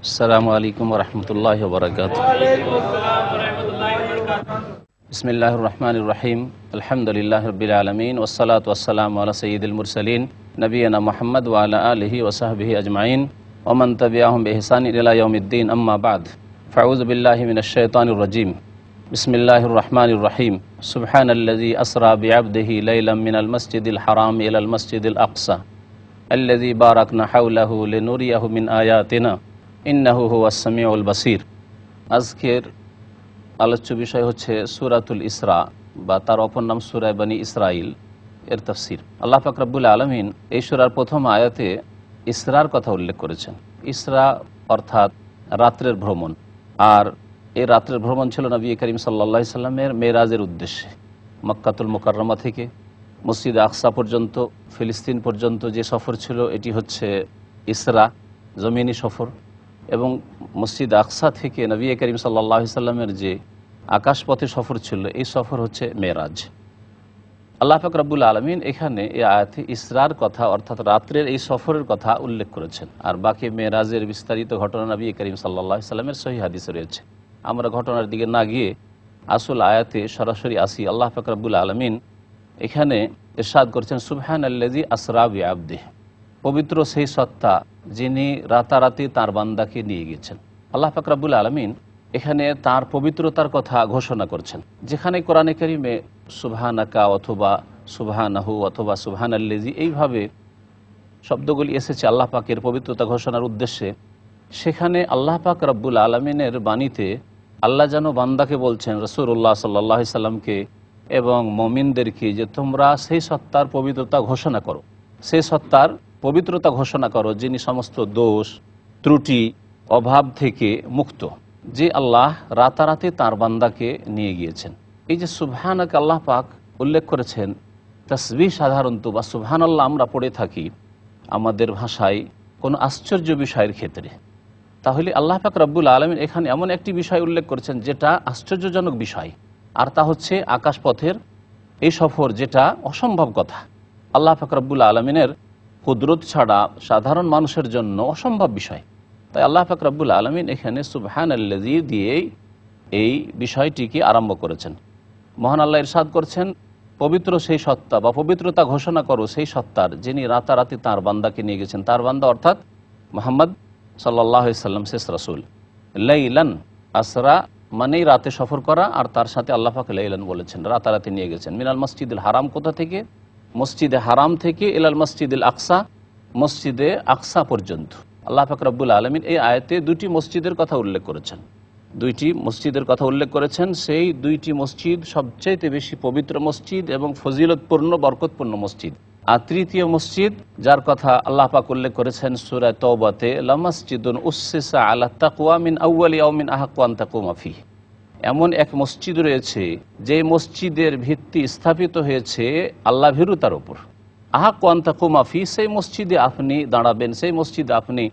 আসসালামু আলাইকুম ওরহমতুল্লাহি ওয়াবারাকাতুহু। বিসমিল্লাহির রহমানির রহিম। আলহামদুলিল্লাহি রাব্বিল আলামিন ওয়াসসালাতু ওয়াসসালামু আলা সাইয়্যিদিল মুরসালিন নবিয়িনা মুহাম্মদ ওয়া আলা আলিহি ওয়া সাহবিহি আজমাইন ওয়া মান তাবিআহুম বিইহসান ইলা ইয়াউমিদ্দিন, আম্মা বা'দ। ফাউযু বিল্লাহি মিনাশ শাইতানির রাজীম। বিসমিল্লাহির রহমানির রহিম। সুবহানাল্লাযী আসরা বি'আবদিহি লাইলাম মিনাল মাসজিদিল হারাম ইলাল মাসজিদিল আকসা আল্লাযী বারাকনা হাওলাহু লিনুরিয়াহু মিন আয়াতিনা ইন্নাহু হুয়াস সামিউল বাসীর। আজকের আলোচ্য বিষয় হচ্ছে সূরাতুল ইসরা বা তার অপর নাম সূরা বনী ইসরাইল এর তাফসীর। আল্লাহ পাক রব্বুল আলামিন এই সূরার প্রথম আয়াতে ইসরার কথা উল্লেখ করেছেন। ইসরা অর্থাৎ রাত্রের ভ্রমণ, আর এই রাত্রের ভ্রমণ ছিল নবী করিম সাল্লাল্লাহু আলাইহি সাল্লামের মেরাজের উদ্দেশ্যে। মক্কাতুল মুকাররমা থেকে মসজিদ আকসা পর্যন্ত, ফিলিস্তিন পর্যন্ত যে সফর ছিল এটি হচ্ছে ইসরা, জমিনি সফর। এবং মসজিদ আকসা থেকে নবী করিম সাল্লাল্লাহু আলাইহি সাল্লামের যে আকাশপথে সফর ছিল এই সফর হচ্ছে মেরাজ। আল্লাহ পাক রব্বুল আলামিন এখানে এই আয়াতে ইসরার কথা অর্থাৎ রাত্রের এই সফরের কথা উল্লেখ করেছেন, আর বাকি মেরাজের বিস্তারিত ঘটনা নবী করিম সাল্লাল্লাহু আলাইহি সাল্লামের সহিহ হাদিসে রয়েছে। আমরা ঘটনার দিকে না গিয়ে আসল আয়াতে সরাসরি আসি। আল্লাহ পাক রব্বুল আলামিন এখানে ইরশাদ করেছেন, সুবহানাল্লাযী আসরা বিআবদিহি, পবিত্র সেই সত্তা যিনি রাতারাতি তার বান্দাকে নিয়ে গেছেন। আল্লাহ পাক রব্বুল আলামিন এখানে তার পবিত্রতার কথা ঘোষণা করছেন। যেখানে কোরআনে কারিমে সুবহানাকা অথবা সুবহানাহু অথবা সুবহানাল্লাযী এইভাবে শব্দগুলি এসেছে আল্লাহ পাকের পবিত্রতা ঘোষণার উদ্দেশ্যে, সেখানে আল্লাহ পাক রব্বুল আলামিনের বাণীতে আল্লাহ যেন বান্দাকে বলছেন, রাসূলুল্লাহ সাল্লাল্লাহু আলাইহি সাল্লামকে এবং মুমিনদেরকে, যে তোমরা সেই সত্তার পবিত্রতা ঘোষণা করো, সেই সত্তার পবিত্রতা ঘোষণা করো যিনি সমস্ত দোষ ত্রুটি অভাব থেকে মুক্ত, যে আল্লাহ রাতারাতি তার বান্দাকে নিয়ে গিয়েছেন। এই যে সুবহানাকে আল্লাহ পাক উল্লেখ করেছেন, তাসবিহ সাধারণত বা সুবহানাল্লাহ আমরা পড়ে থাকি আমাদের ভাষায় কোনো আশ্চর্য বিষয়ের ক্ষেত্রে। তাহলে আল্লাহ পাক রব্বুল আলামিন এখানে এমন একটি বিষয় উল্লেখ করেছেন যেটা আশ্চর্যজনক বিষয়, আর তা হচ্ছে আকাশপথের এই সফর, যেটা অসম্ভব কথা। আল্লাহ পাক রব্বুল আলামিনের কুদরত ছাড়া সাধারণ মানুষের জন্য অসম্ভব বিষয়। তাই আল্লাহ পাক রব্বুল আলামিন এখানে সুবহানাল্লাযী দিয়েই এই বিষয়টিকে আরম্ভ করেছেন। মহান আল্লাহ ইরশাদ করছেন, পবিত্র সেই সত্তা বা পবিত্রতা ঘোষণা করো সেই সত্তার যিনি রাতারাতি তার বান্দাকে নিয়ে গেছেন। তার বান্দা অর্থাৎ মুহাম্মদ সাল্লাল্লাহু আলাইহি সাল্লাম শেষ রাসূল। লাইলান আসরা মানেই রাতে সফর করা, আর তার সাথে আল্লাহ পাক লাইলান বলেছেন, রাতারাতি নিয়ে গেছেন। মিনাল মসজিদুল হারাম, কোথা থেকে? মসজিদে হারাম থেকে, ইলাল মসজিদুল আকসা, মসজিদে আকসা পর্যন্ত। আল্লাহ পাক রব্বুল আলামিন এই আয়াতে দুটি মসজিদের কথা উল্লেখ করেছেন, দুইটি মসজিদের কথা উল্লেখ করেছেন। সেই দুইটি মসজিদ সবচাইতে বেশি পবিত্র মসজিদ এবং ফজিলতপূর্ণ বরকতপূর্ণ মসজিদ। আর তৃতীয় মসজিদ যার কথা আল্লাহ পাক উল্লেখ করেছেন সূরা তাওবাতে, লামাসজিদুন উসসিসা আলা তাকওয়া মিন আউয়ালি ইয়াউমিন আহাক্কু আন তাকুমা ফিহি, এমন এক মসজিদ রয়েছে যে মসজিদের ভিত্তি স্থাপিত হয়েছে আল্লাহ ভীরুতার উপর। আহাক্কু আন তাকুমা ফিহি, সেই মসজিদে আপনি দাঁড়াবেন, সেই মসজিদে আপনি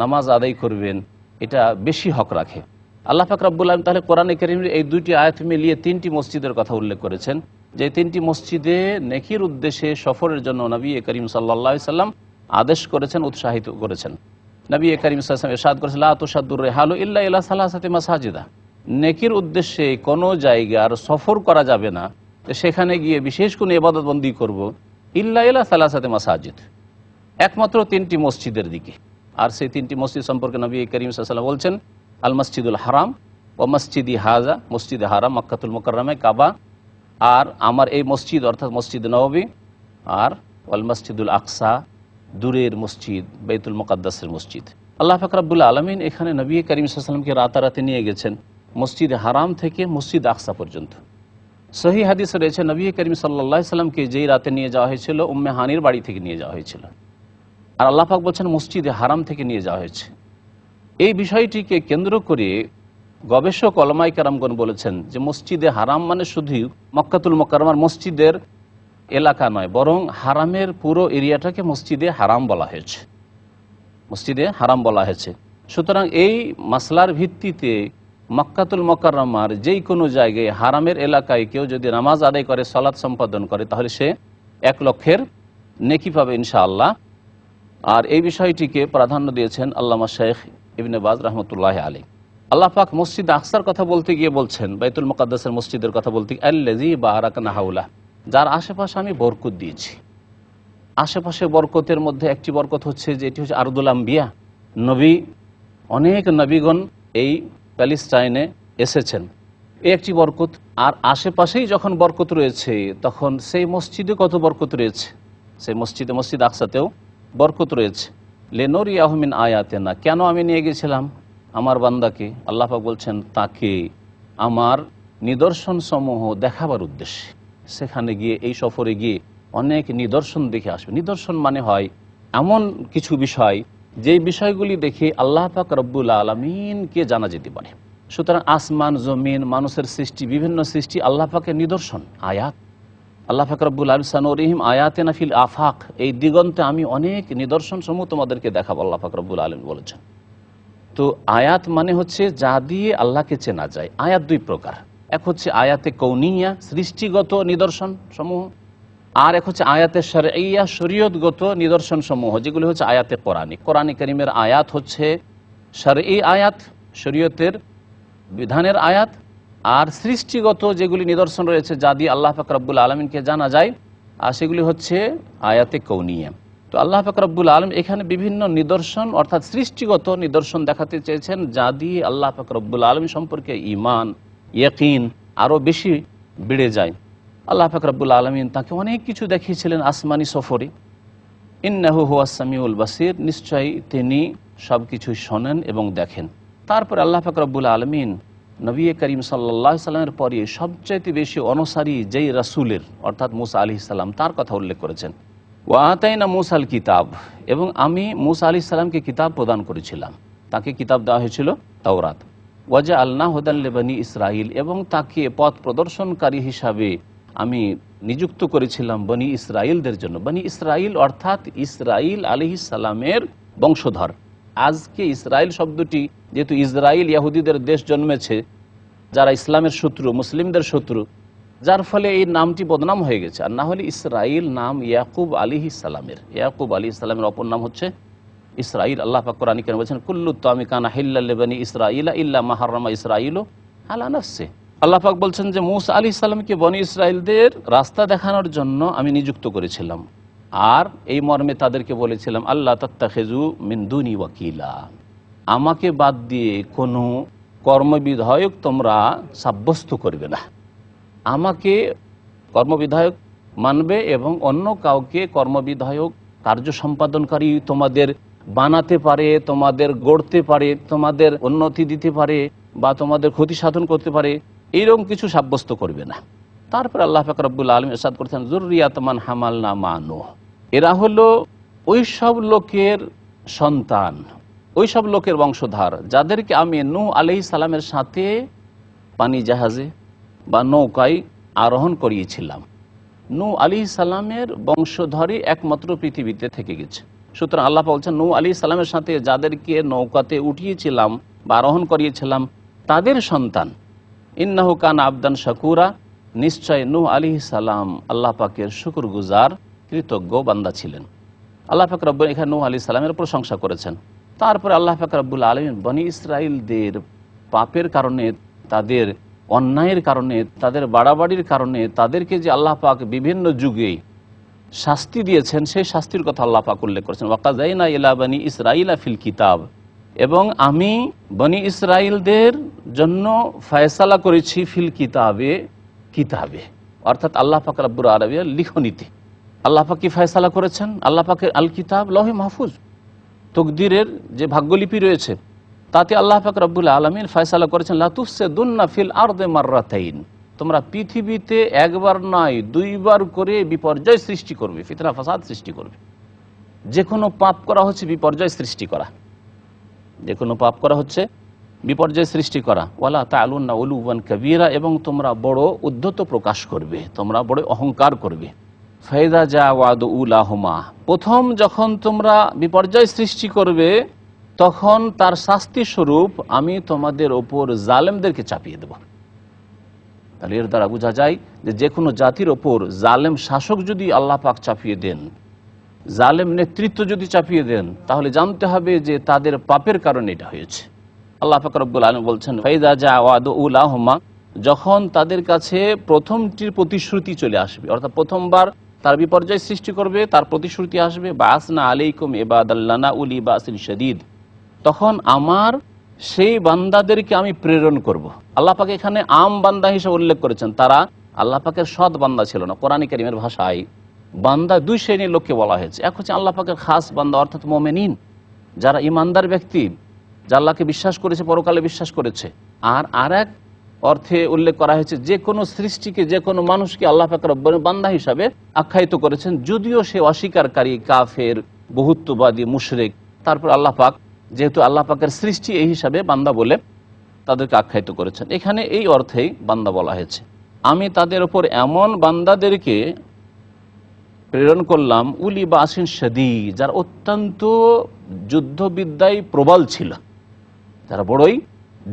নামাজ আদায় করবেন, এটা বেশি হক রাখে। আল্লাহ পাক রব্বুল আলামিন তাহলে কোরআনে কারীমে এই দুইটি আয়াত মিলিয়ে তিনটি মসজিদের কথা উল্লেখ করেছেন, যে তিনটি মসজিদে নেকির উদ্দেশ্যে সফরের জন্য নবী করিম সাল্লাল্লাহু আলাইহি সাল্লাম আদেশ করেছেন, উৎসাহিত করেছেন। নবী করিম সাল্লাল্লাহু আলাইহি ওয়াসাল্লাম ইরশাদ করেছেন, লা তুশাদ্দুর রিহালু ইল্লা ইলা সালাসাতি মাসাজিদা, নেকির উদ্দেশ্যে কোনো জায়গার সফর করা যাবে না, সেখানে গিয়ে বিশেষ কোনো ইবাদত বন্দি করব, ইল্লা ইলা সালাসাতি মাসাজিদ, একমাত্র তিনটি মসজিদের দিকে। আর সেই তিনটি মসজিদ সম্পর্কে নবী করিম সাল্লাল্লাহু আলাইহি ওয়াসাল্লাম বলছেন, আল মসজিদুল হারাম ও মসজিদি হাজা, মসজিদে হারাম মক্কাতুল মুকাররমায় কাবা, আর আমার এই মসজিদ অর্থাৎ মসজিদ নববী, আর ওয়াল মসজিদুল আকসা, দূরের মসজিদ বাইতুল মুকাদ্দাসের মসজিদ। আল্লাহ পাক রব্বুল আলামিন এখানে নবী করিম সাল্লাল্লাহু আলাইহি ওয়াসাল্লামকে রাতারাতি নিয়ে গেছেন মসজিদে হারাম থেকে মসজিদ আকসা পর্যন্ত। সহিহ হাদিসে রয়েছে নবী করিম সাল্লাল্লাহু আলাইহি ওয়াসাল্লামকে যেই রাতে নিয়ে যাওয়া হয়েছিল উম্মে হানির বাড়ি থেকে নিয়ে যাওয়া হয়েছিল, আর আল্লাহ পাক বলছেন মসজিদে হারাম থেকে নিয়ে যাওয়া হয়েছে। এই বিষয়টিকে কেন্দ্র করে গবেষক ওলামায়ে কেরামগণ বলেছেন যে মসজিদে হারাম মানে শুধু মক্কাতুল মুকাররমার মসজিদের এলাকা নয়, বরং হারামের পুরো এরিয়াটাকে মসজিদে হারাম বলা হয়েছে, মসজিদে হারাম বলা হয়েছে। সুতরাং এই মাসলার ভিত্তিতে মক্কাতুল মুকাররমার যেই কোনো জায়গায় হারামের এলাকায় কেউ যদি নামাজ আদায় করে, সালাত সম্পাদন করে, তাহলে সে 1 লক্ষের নেকি পাবে ইনশাআল্লাহ। আর এই বিষয়টিকে প্রাধান্য দিয়েছেন আল্লামা শেখ ইবনে বাজ রহমতুল্লাহ আলাইহি। আল্লাহ পাক মসজিদ আকসার কথা বলতে গিয়ে বলছেন, বাইতুল মুকাদ্দাসের মসজিদের কথা বলতে, আল্লাযী বারাকনা হাওলা, যার আশেপাশে আমি বরকত দিয়েছি। আশেপাশে বরকতের মধ্যে একটি বরকত হচ্ছে যে এটি হচ্ছে আরদুল আম্বিয়া, নবী, অনেক নবীগণ এই প্যালেস্টাইনে এসেছেন, এই একটি বরকত। আর আশেপাশেই যখন বরকত রয়েছে তখন সেই মসজিদে কত বরকত রয়েছে, সেই মসজিদ আকসাতেও বরকত রয়েছে। লিনুরিয়াহু মিন আয়াতিনা, কেন আমি নিয়ে গেছিলাম আমার বান্দাকে, আল্লাহ পাক বলছেন তাকে আমার নিদর্শন সমূহ দেখাবার উদ্দেশ্যে। সেখানে গিয়ে, এই সফরে গিয়ে অনেক নিদর্শন দেখে আসবে। নিদর্শন মানে হয় এমন কিছু বিষয়, যেই বিষয়গুলি দেখে আল্লাহ পাক রব্বুল আলামিনকে জানা যেতে পারে। সুতরাং আসমান, জমিন, মানুষের সৃষ্টি, বিভিন্ন সৃষ্টি আল্লাহ পাকের নিদর্শন, আয়াত। আল্লাহ পাক রব্বুল আলামিন সানুরিহিম আয়াতিনা ফিল আফাক, এই দিগন্তে আমি অনেক নিদর্শন সমূহ তোমাদেরকে দেখাবো, আল্লাহ পাক রব্বুল আলামিন বলেছেন। তো আয়াত মানে হচ্ছে যা দিয়ে আল্লাহকে চেনা যায়। আয়াত দুই প্রকার, এক হচ্ছে আয়াতে কৌনিয়া, সৃষ্টিগত নিদর্শন সমূহ, আর এক হচ্ছে আয়াতে শরঈয়া, শরীয়তগত নিদর্শন সমূহ, যেগুলি হচ্ছে আয়াতে কোরআনী। কোরআনে কারীমের আয়াত হচ্ছে শরঈ আয়াত, শরীয়তের বিধানের আয়াত, আর সৃষ্টিগত যেগুলি নিদর্শন রয়েছে যা দিয়ে আল্লাহ পাক রব্বুল আলমিনকে জানা যায়, আর সেগুলি হচ্ছে আয়াতে কৌনিয়া। তো আল্লাহ পাক রব্বুল আলমিন এখানে বিভিন্ন নিদর্শন অর্থাৎ সৃষ্টিগত নিদর্শন দেখাতে চেয়েছেন, যা দিয়ে আল্লাহ পাক রব্বুল আলমিন সম্পর্কে ঈমান, ইয়াকিন আরও বেশি বেড়ে যায়। আল্লাহ পাক রব্বুল আলমিন তাকে অনেক কিছু দেখিয়েছিলেন আসমানি সফরে। ইন্নাহু হুয়াস সামিউল বাসির, নিশ্চয়ই তিনি সব কিছুই শোনেন এবং দেখেন। তারপর আল্লাহ পাক রব্বুল আলমিন নবী করিম সাল্লাল্লাহু আলাইহি সাল্লামের পরে সবচাইতে বেশি অনুসারী যেই রাসূলের অর্থাৎ মূসা আলাইহিস সালাম, তার কথা উল্লেখ করেছেন। ওয়া আতাইনা মূসাল কিতাব, এবং আমি মূসা আলাইহিস সালামকে কিতাব প্রদান করেছিলাম, তাকে কিতাব দেওয়া হয়েছিল তাওরাত। ওয়াজআলনা হুদাল লিবানি ইসরাইল, এবং তাকে পথ প্রদর্শনকারী হিসাবে আমি নিযুক্ত করেছিলাম বনি ইসরাইলদের জন্য। বনি ইসরাইল অর্থাৎ ইসরাইল আলাইহিস সালামের বংশধর। আজকে ইসরাইল শব্দটি, যেহেতু ইসরাইল ইহুদিদের দেশ জন্মেছে, যারা ইসলামের শত্রু, মুসলিমদের শত্রু, যার ফলে এই নামটি বদনাম হয়ে গেছে। আর না হলে ইসরাইল নাম ইয়াকুব আলাইহিস সালামের, ইয়াকুব আলাইহিস সালামের অপর নাম হচ্ছে ইসরাইল। আল্লাহ পাক কোরআনে কারীমে বলেছেন কুল্লু তামি কানা হিল্লাল লিবানি ইসরাইলা ইল্লা মা হারামা ইসরাইলু আলা নাফসি। আল্লাহ পাক বলছেন যে মূসা আলাইহিস সালামকে বনি ইসরাইলদের রাস্তা দেখানোর জন্য আমি নিযুক্ত করেছিলাম, আর এই মর্মে তাদেরকে বলেছিলাম আল্লাহ তাত্তাখিযু মিন দুনি ওয়াকিলা, আমাকে বাদ দিয়ে কোনো কর্মবিধায়ক তোমরা সাব্যস্ত করবে না। আমাকে কর্মবিধায়ক মানবে এবং অন্য কাউকে কর্মবিধায়ক, কার্য সম্পাদনকারী তোমাদের বানাতে পারে, তোমাদের গড়তে পারে, তোমাদের উন্নতি দিতে পারে বা তোমাদের ক্ষতি সাধন করতে পারে, এইরকম কিছু সাব্যস্ত করবে না। তারপর আল্লাহ পাক রব্বুল আলামিন ইরশাদ করছেন যুররিয়াত মান হামালনা মা নূহ, এরা হলো ওই সব লোকের সন্তান, ওই সব লোকের বংশধর যাদেরকে আমি নূহ আলাইহিস সালামের সাথে পানি জাহাজে বা নৌকায় আরোহণ করিয়েছিলাম। নূহ আলাইহিস সালামের বংশধরই একমাত্র পৃথিবীতে থেকে গেছে। সুতরাং আল্লাহ বলছেন নূহ আলাইহিস সালামের সাথে যাদেরকে নৌকাতে উঠিয়েছিলাম বা আরোহণ করিয়েছিলাম তাদের সন্তান। ইন্নাহু কানা আবদান শাকুরা, নিশ্চয় নূহ আলাইহিস সালাম আল্লাহ পাকের শুকরগুজার কৃতজ্ঞ বান্দা ছিলেন। আল্লাহ পাক রব্বুল এখানে নূহ আলাইহিস সালামের প্রশংসা করেছেন। তারপরে আল্লাহ পাক রব্বুল আলামিন বনি ইসরাইলদের পাপের কারণে, তাদের অন্যায়ের কারণে, তাদের বাড়াবাড়ির কারণে তাদেরকে যে আল্লাহ পাক বিভিন্ন যুগে শাস্তি দিয়েছেন, সেই শাস্তির কথা আল্লাহ পাক উল্লেখ করেছেন। ওয়াকাযাইনা ইলা বনি ইসরাইলা ফিল কিতাব, এবং আমি বনি ইসরাইলদের জন্য ফয়সালা করেছি ফিল কিতাবে, কিতাবে অর্থাৎ আল্লাহ পাক রব্বুল আলামিনের লিখনীতে। আল্লাহ পাক কি ফয়সালা করেছেন? আল্লাহ পাকের আল কিতাব, লৌহে মাহফুজ, তকদিরের যে ভাগ্যলিপি রয়েছে, তাতে আল্লাহ পাক রব্বুল আলামিন ফয়সালা করেছেন লা তুফসিদুন্না ফিল আরদি মাররাতাইন, তোমরা পৃথিবীতে একবার নয় দুইবার করে বিপর্যয় সৃষ্টি করবে, ফিতনা ফাসাদ সৃষ্টি করবে। যে কোনো পাপ করা হচ্ছে বিপর্যয় সৃষ্টি করা, যে কোনো পাপ করা হচ্ছে বিপর্যয় সৃষ্টি করা। ওয়ালা তা'লুন্না উলুওয়ান কাবীরা, এবং তোমরা বড় উদ্ধত প্রকাশ করবে, তোমরা বড় অহংকার করবে। ফাইদা জা ওয়াদু উলাহুমা, প্রথম যখন তোমরা বিপর্যয় সৃষ্টি করবে তখন তার শাস্তি স্বরূপ আমি তোমাদের ওপর জালেমদেরকে চাপিয়ে দেব। তাহলে এর দ্বারা বোঝা যায় যে যে কোনো জাতির ওপর জালেম শাসক যদি আল্লাহ পাক চাপিয়ে দেন, জালেম নেতৃত্ব যদি চাপিয়ে দেন তাহলে জানতে হবে যে তাদের পাপের কারণে এটা হয়েছে। আল্লাহ পাক রব্বুল আলামিন বলছেন, ফাইদা জা ওয়াদুলাহুমা, যখন তাদের কাছে প্রথমটির প্রতিশ্রুতি চলে আসবে, অর্থাৎ প্রথমবার তার বিপর্যয় সৃষ্টি করবে, তার প্রতিশ্রুতি আসবে, বাসনা আলাইকুম ইবাদাল্লানা উলি বাসিন শাদীদ, তখন আমার সেই বান্দাদেরকে আমি প্রেরণ করব। আল্লাহ পাক এখানে আম বান্দা হিসেবে উল্লেখ করেছেন, তারা আল্লাহ পাকের সৎ বান্দা ছিল না। কোরআন কারীমের ভাষায় বান্দা দুই শ্রেণীর লোককে বলা হয়েছে। এক হচ্ছে আল্লাহ পাকের খাস বান্দা, অর্থাৎ মুমিনিন, যারা ইমানদার ব্যক্তি, যা আল্লাহকে বিশ্বাস করেছে, পরকালে বিশ্বাস করেছে। আর এক অর্থে উল্লেখ করা হয়েছে যে কোনো সৃষ্টিকে, যে কোনো মানুষকে আল্লাহ পাক রব্বুল বান্দা হিসাবে আখ্যায়িত করেছেন, যদিও সে অস্বীকারী, কাফের, বহুত্ববাদী, মুশরিক। তারপর আল্লাহ পাক যেহেতু আল্লাহ পাকের সৃষ্টি, এই হিসাবে বান্দা বলে তাদেরকে আখ্যায়িত করেছেন। এখানে এই অর্থেই বান্দা বলা হয়েছে। আমি তাদের ওপর এমন বান্দাদেরকে প্রেরণ করলাম, উলি বাসিন শাদীদ, যারা অত্যন্ত যুদ্ধবিদ্যায় প্রবল ছিল, যারা বড়ই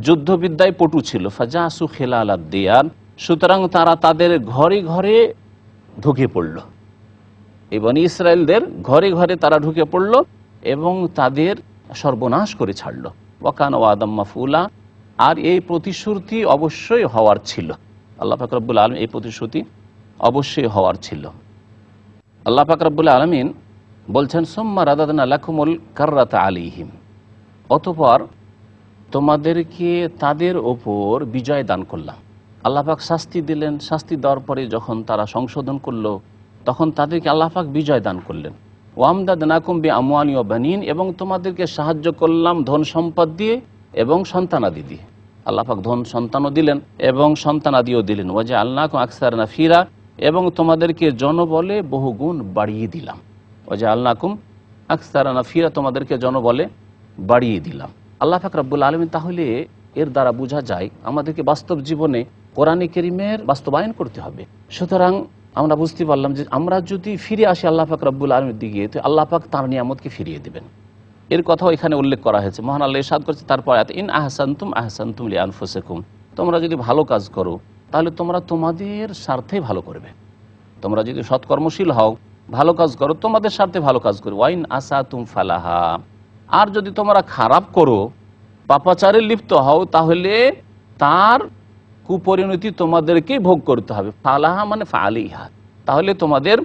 যুদ্ধবিদ্যায় পটু ছিল। ফাজাসু খিলাল আদ-দিয়ার, সুতরাং তারা তাদের ঘরে ঘরে ঢুকে পড়ল। এই বনী ইসরায়েলদের ঘরে ঘরে তারা ঢুকে পড়ল এবং তাদের সর্বনাশ করে ছাড়ল। ওয়াকান ওয়াদাম মাফউলা, আর এই প্রতিশ্রুতি অবশ্যই হওয়ার ছিল। আল্লাহ পাক রব্বুল আলামিন এই প্রতিশ্রুতি অবশ্যই হওয়ার ছিল। আল্লাহ পাক রব্বুল আলামিন বলছেন, সুম্মা রাদাদনা লাকুমুল কাররাতা আলাইহিম, অতঃপর তোমাদেরকে তাদের ওপর বিজয় দান করলাম। আল্লাহ পাক শাস্তি দিলেন, শাস্তি দেওয়ার পরে যখন তারা সংশোধন করলো, তখন তাদেরকে আল্লাহ পাক বিজয় দান করলেন। ওয়ামদাদনাকুম বিআমওয়ালি ওয়া বানিন, এবং তোমাদেরকে সাহায্য করলাম ধন সম্পদ দিয়ে এবং সন্তানাদি দিয়ে। আল্লাহ পাক ধন সন্তানও দিলেন এবং সন্তানাদিও দিলেন। ওয়াজআলনাকুম আকসারা নাফিরা, এবং তোমাদেরকে জনবলে বহুগুণ বাড়িয়ে দিলাম। ওয়াজআলনাকুম আকসারা নাফিরা, তোমাদেরকে জনবলে বাড়িয়ে দিলাম। আল্লাহ পাক রব্বুল আলামিন, তাহলে এর দ্বারা বোঝা যায় আমাদেরকে বাস্তব জীবনে কোরআনে কারীমের বাস্তবায়ন করতে হবে। সুতরাং আমরা বুঝতে পারলাম যে আমরা যদি ফিরে আসি আল্লাহ পাক রব্বুল আলামিনের দিকে, তো আল্লাহ পাক তার নিয়ামতকে ফিরিয়ে দেবেন। এর কথাও এখানে উল্লেখ করা হয়েছে। মহান আল্লাহ ইরশাদ করেছে তারপর, ইন আহসানতুম আহসানতুম লিআনফুসিকুম, তোমরা যদি ভালো কাজ করো তাহলে তোমরা তোমাদের স্বার্থে ভালো করবে। তোমরা যদি সৎকর্মশীল হও, ভালো কাজ করো, তোমাদের স্বার্থে ভালো কাজ করো। ওয়াইন আসাতুম ফালাহা, আর যদি তোমরা খারাপ করো, পাপাচারে লিপ্ত হও, তাহলে তার কুপরিণতি তোমাদেরকেই ভোগ করতে হবে। ফালাহা মানে ফালিহা, তাহলে তোমাদের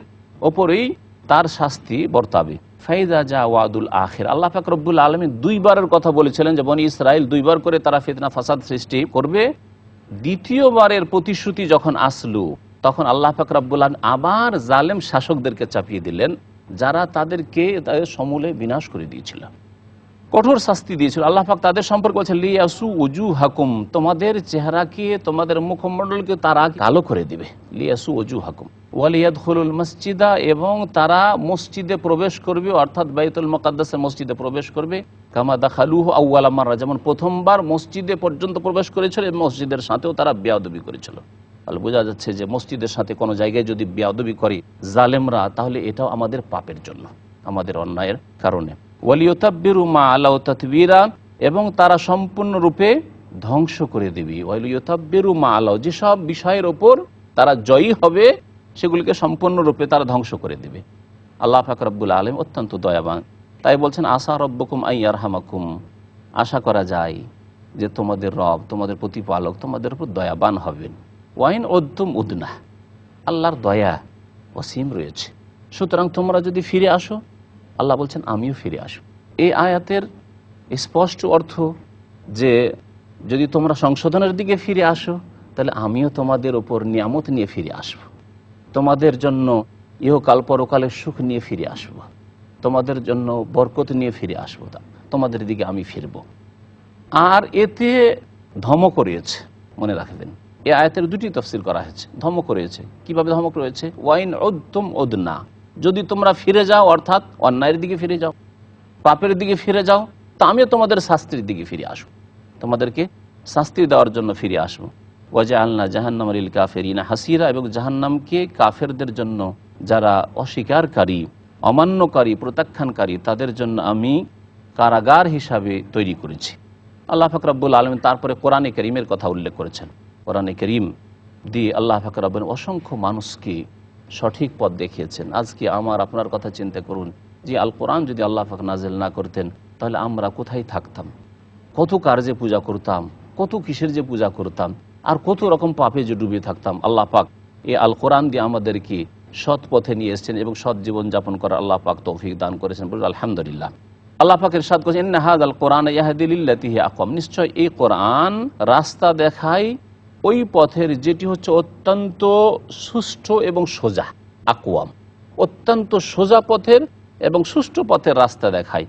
ওপরেই তার শাস্তি বর্তাবে। ফাইদা জা ওয়াদুল আখির, আল্লাহ পাক রব্বুল আলামিন দুইবারের কথা বলেছিলেন যে বনী ইসরাইল দুইবার করে তারা ফিতনা ফাসাদ সৃষ্টি করবে। দ্বিতীয়বারের প্রতিশ্রুতি যখন আসলো, তখন আল্লাহ পাক রব্বুল আলামিন আবার জালেম শাসকদেরকে চাপিয়ে দিলেন, যারা তাদেরকে তাদের সমূলে বিনাশ করে দিয়েছিল, কঠোর শাস্তি দিয়েছিল। আল্লাহ পাক তাদের সম্পর্কে বলছেন, লিয়াসু উজুহাকুম, তোমাদের চেহারাকে, তোমাদের মুখমণ্ডলকে তারা কালো করে দিবে। লিয়াসু উজুহাকুম ওয়ালিয়াদখুলুল মসজিদা, এবং তারা মসজিদে প্রবেশ করবে, অর্থাৎ বাইতুল মুকাদ্দাসের মসজিদে প্রবেশ করবে। কামা দাখালুহু আউয়ালা মাররা, যেমন প্রথমবার মসজিদে পর্যন্ত প্রবেশ করেছিল এবং মসজিদের সাথেও তারা বেয়াদবি করেছিল। তাহলে বোঝা যাচ্ছে যে মসজিদের সাথে কোনো জায়গায় যদি বেয়াদবি করে জালেমরা, তাহলে এটাও আমাদের পাপের জন্য, আমাদের অন্যায়ের কারণে। ওয়ালিয়ুতাব্বিরু মা আলাউ তাতবীরা, এবং তারা সম্পূর্ণরূপে ধ্বংস করে দেবে। ওয়ালিয়ুতাব্বিরু মা আলাউ, যেসব বিষয়ের ওপর তারা জয়ী হবে সেগুলিকে সম্পূর্ণরূপে তারা ধ্বংস করে দেবে। আল্লাহ পাক রব্বুল আলামিন অত্যন্ত দয়াবান, তাই বলছেন আসা রব্বুকুম আইয়ারহামাকুম, আশা করা যায় যে তোমাদের রব, তোমাদের প্রতিপালক তোমাদের উপর দয়াবান হবেন। ওয়াইন উদ্তুম উদনা, আল্লাহর দয়া অসীম রয়েছে। সুতরাং তোমরা যদি ফিরে আসো, আল্লাহ বলছেন আমিও ফিরে আসব। এই আয়াতের স্পষ্ট অর্থ যে যদি তোমরা সংশোধনের দিকে ফিরে আসো, তাহলে আমিও তোমাদের ওপর নিয়ামত নিয়ে ফিরে আসব, তোমাদের জন্য ইহকাল পরকালের সুখ নিয়ে ফিরে আসব, তোমাদের জন্য বরকত নিয়ে ফিরে আসব, তোমাদের দিকে আমি ফিরব। আর এতে ধমক রয়েছে, মনে রাখবেন এই আয়াতের দুটি তাফসীর করা হয়েছে। ধমক রয়েছে, কিভাবে ধমক রয়েছে? ওয়াইন উদ্তুম উদনা, যদি তোমরা ফিরে যাও, অর্থাৎ অন্যায়ের দিকে ফিরে যাও, পাপের দিকে ফিরে যাও, তা আমিও তোমাদের শাস্তির দিকে ফিরে আসবো, তোমাদেরকে শাস্তি দেওয়ার জন্য ফিরে আসবো। ওয়াজআলনা জাহান্নামা লিল কাফিরিনা হাসিরা, এবং জাহান্নামকে কাফেরদের জন্য, যারা অস্বীকারী, অমান্যকারী, প্রত্যাখ্যানকারী, তাদের জন্য আমি কারাগার হিসাবে তৈরি করেছি। আল্লাহ পাক রব্বুল আলামিন তারপরে কোরআনে কারীমের কথা উল্লেখ করেছেন। কোরআনে কারীম দিয়ে আল্লাহ পাক রব্বুল অসংখ্য মানুষকে সঠিক পথ দেখিয়েছেন। আজকে আমার আপনার কথা চিন্তা করুন যে আল কোরআন যদি আল্লাহ পাক নাজিল না করতেন তাহলে আমরা কোথায় থাকতাম, কত কার্যে পূজা করতাম, কত কিসের যে পূজা করতাম, আর কত রকম পাপে যে ডুবে থাকতাম। আল্লাহ পাক এই আল কোরআন দিয়ে আমাদেরকে সৎ পথে নিয়ে এসেছেন এবং সৎ জীবন যাপন করার আল্লাহ পাক তৌফিক দান করেছেন। বলুন আলহামদুলিল্লাহ। আল্লাহ পাক ইরশাদ করেছেন, ইন্না হাযাল কোরআন ইয়াহদি লিল্লাতি হিয়া আকওয়াম, নিশ্চয় এই কোরআন রাস্তা দেখায় ওই পথের যেটি হচ্ছে অত্যন্ত সুষ্ঠু এবং সোজা। আকওয়াম, অত্যন্ত সোজা পথের এবং সুষ্ঠু পথের রাস্তা দেখায়।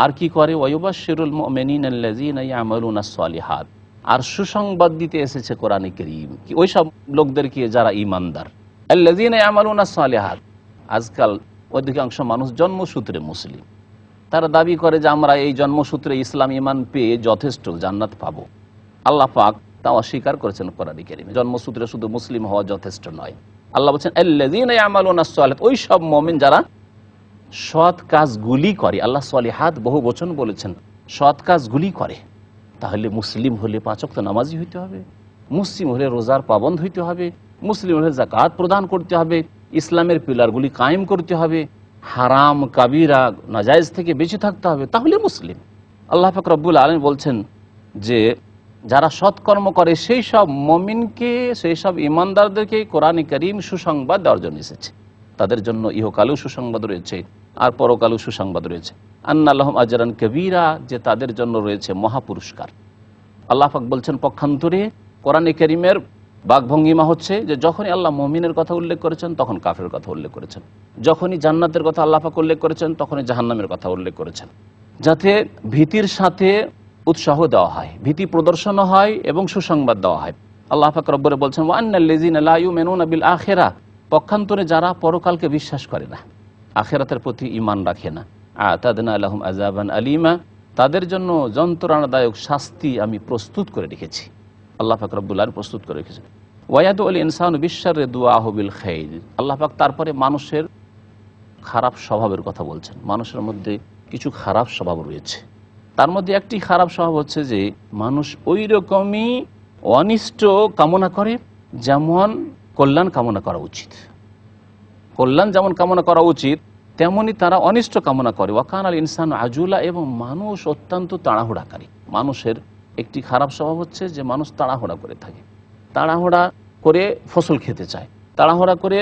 আর কি করে, ওয়ায়ুবাশশিরুল মুমিনিনা আল্লাযীনা ইয়ামালুনাস সালিহাত, আর সুসংবাদ দিতে এসেছে কোরআনে কারীম কি ওই সব লোকদেরকে যারা ঈমানদার। আল্লাযীনা ইয়ামালুনাস সালিহাত, আজকাল অধিকাংশ মানুষ জন্মসূত্রে মুসলিম, তারা দাবি করে যে আমরা এই জন্মসূত্রে ইসলাম ঈমান পেয়ে যথেষ্ট, জান্নাত পাবো। আল্লাহ পাক তা অস্বীকার করেছেন কোরআনে কারীমে। জন্মসূত্রে শুধু মুসলিম হওয়া যথেষ্ট নয়। আল্লাহ বলছেন আল্লাযীনা ইয়ামালুনাস সালিহাত, ওই সব মুমিন যারা সৎ কাজগুলি করে। আল্লাহ সালিহাত বহু বচন বলেছেন, সৎ কাজগুলি করে। তাহলে মুসলিম হলে 5 ওয়াক্ত নামাজি হইতে হবে, মুসলিম হলে রোজার পাবন্দ হইতে হবে, মুসলিম হলে যাকাত প্রদান করতে হবে, ইসলামের পিলারগুলি কায়েম করতে হবে, হারাম কাবিরা নাজায়েজ থেকে বেঁচে থাকতে হবে, তাহলে মুসলিম। আল্লাহ পাক রব্বুল আলামিন বলছেন যে যারা সৎকর্ম করে সেই সব মুমিনকে, সেই সব ঈমানদারদেরকে কোরআনে কারীম সুসংবাদ দেওয়ার জন্য এসেছে। তাদের জন্য ইহকালেও সুসংবাদ রয়েছে আর পরকালেও সুসংবাদ রয়েছে। আন্না লাহুম আজরান কবীরা, যে তাদের জন্য রয়েছে মহাপুরস্কার। আল্লাহ পাক বলছেন পক্ষান্তরে কোরআনে কারীমের বাকভঙ্গিমা হচ্ছে যে যখনই আল্লাহ মুমিনের কথা উল্লেখ করেছেন তখন কাফেরের কথা উল্লেখ করেছেন, যখনই জান্নাতের কথা আল্লাহ পাক উল্লেখ করেছেন তখনই জাহান্নামের কথা উল্লেখ করেছেন, যাতে ভীতির সাথে উৎসাহ দেওয়া হয়, ভীতি প্রদর্শন হয় এবং সুসংবাদ দেওয়া হয়। আল্লাহ পাক রব্বুরে বলছেন ওয়া আন্নাল্লাযীনা লা ইউমিনুনা বিল আখিরাহ, পক্ষান্তরে যারা পরকালকে বিশ্বাস করে না, আখিরাতের প্রতি ঈমান রাখে না, আ'তাদনা লাহুম আযাবান আলীমা, তাদের জন্য যন্ত্রণাদায়ক শাস্তি আমি প্রস্তুত করে রেখেছি। আল্লাহ পাক রব্বুল আলামিন প্রস্তুত করে রেখেছেন। ওয়ায়াদুল ইনসানু বিশ-শাররি দুআহু বিল খাইর, আল্লাহ পাক তারপরে মানুষের খারাপ স্বভাবের কথা বলছেন। মানুষের মধ্যে কিছু খারাপ স্বভাব রয়েছে, তার মধ্যে একটি খারাপ স্বভাব হচ্ছে যে মানুষ ওই রকমই অনিষ্ট কামনা করে যেমন কল্যাণ কামনা করা উচিত। কল্যাণ যেমন কামনা করা উচিত তেমনি তারা অনিষ্ট কামনা করে। ওয়াকানাল ইনসানু আজুলা, এবং মানুষ অত্যন্ত তাড়াহুড়াকারী। মানুষের একটি খারাপ স্বভাব হচ্ছে যে মানুষ তাড়াহুড়া করে থাকে, তাড়াহুড়া করে ফসল খেতে চায়, তাড়াহুড়া করে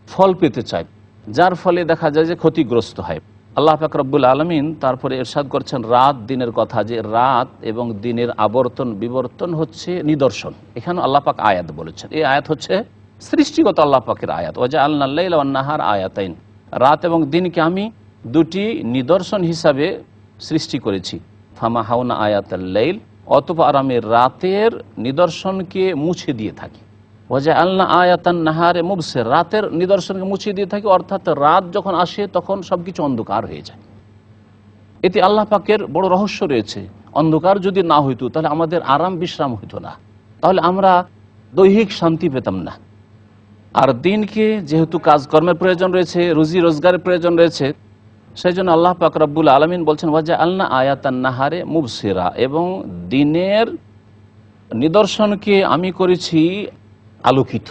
ফল পেতে চায়, যার ফলে দেখা যায় যে ক্ষতিগ্রস্ত হয়। আল্লাহ পাক রব্বুল আলামিন তারপরে ইরশাদ করছেন রাত দিনের কথা, যে রাত এবং দিনের আবর্তন বিবর্তন হচ্ছে নিদর্শন। এখানে আল্লাহ পাক আয়াত বলেছেন, এই আয়াত হচ্ছে সৃষ্টিগত আল্লাহ পাকের আয়াত। ওয়াজআলনাল লাইলা ওয়ান নাহার আয়াতাইন, রাত এবং দিনকে আমি দুটি নিদর্শন হিসাবে সৃষ্টি করেছি। ফামাহাউনা আয়াতাল লাইল, অতঃপর আমি রাতের নিদর্শনকে মুছে দিয়ে থাকি। ওয়াজআলনা আয়াতান নাহারে মুবসির, রাতের নিদর্শনকে মুছে দিয়ে থাকি, অর্থাৎ রাত যখন আসে তখন সবকিছু অন্ধকার হয়ে যায়। এতে আল্লাহ পাকের বড় রহস্য রয়েছে। অন্ধকার যদি না হইতো তাহলে আমাদের আরাম বিশ্রাম হইতো না, তাহলে আমরা দৈহিক শান্তি পেতাম না। আর দিনকে যেহেতু কাজকর্মের প্রয়োজন রয়েছে, রুজি রোজগারের প্রয়োজন রয়েছে, সেই জন্য আল্লাহ পাক রব্বুল আলামিন বলছেন ওয়াজআলনা আয়াতান নাহারে মুবসিরা, এবং দিনের নিদর্শনকে আমি করেছি আলোকিত,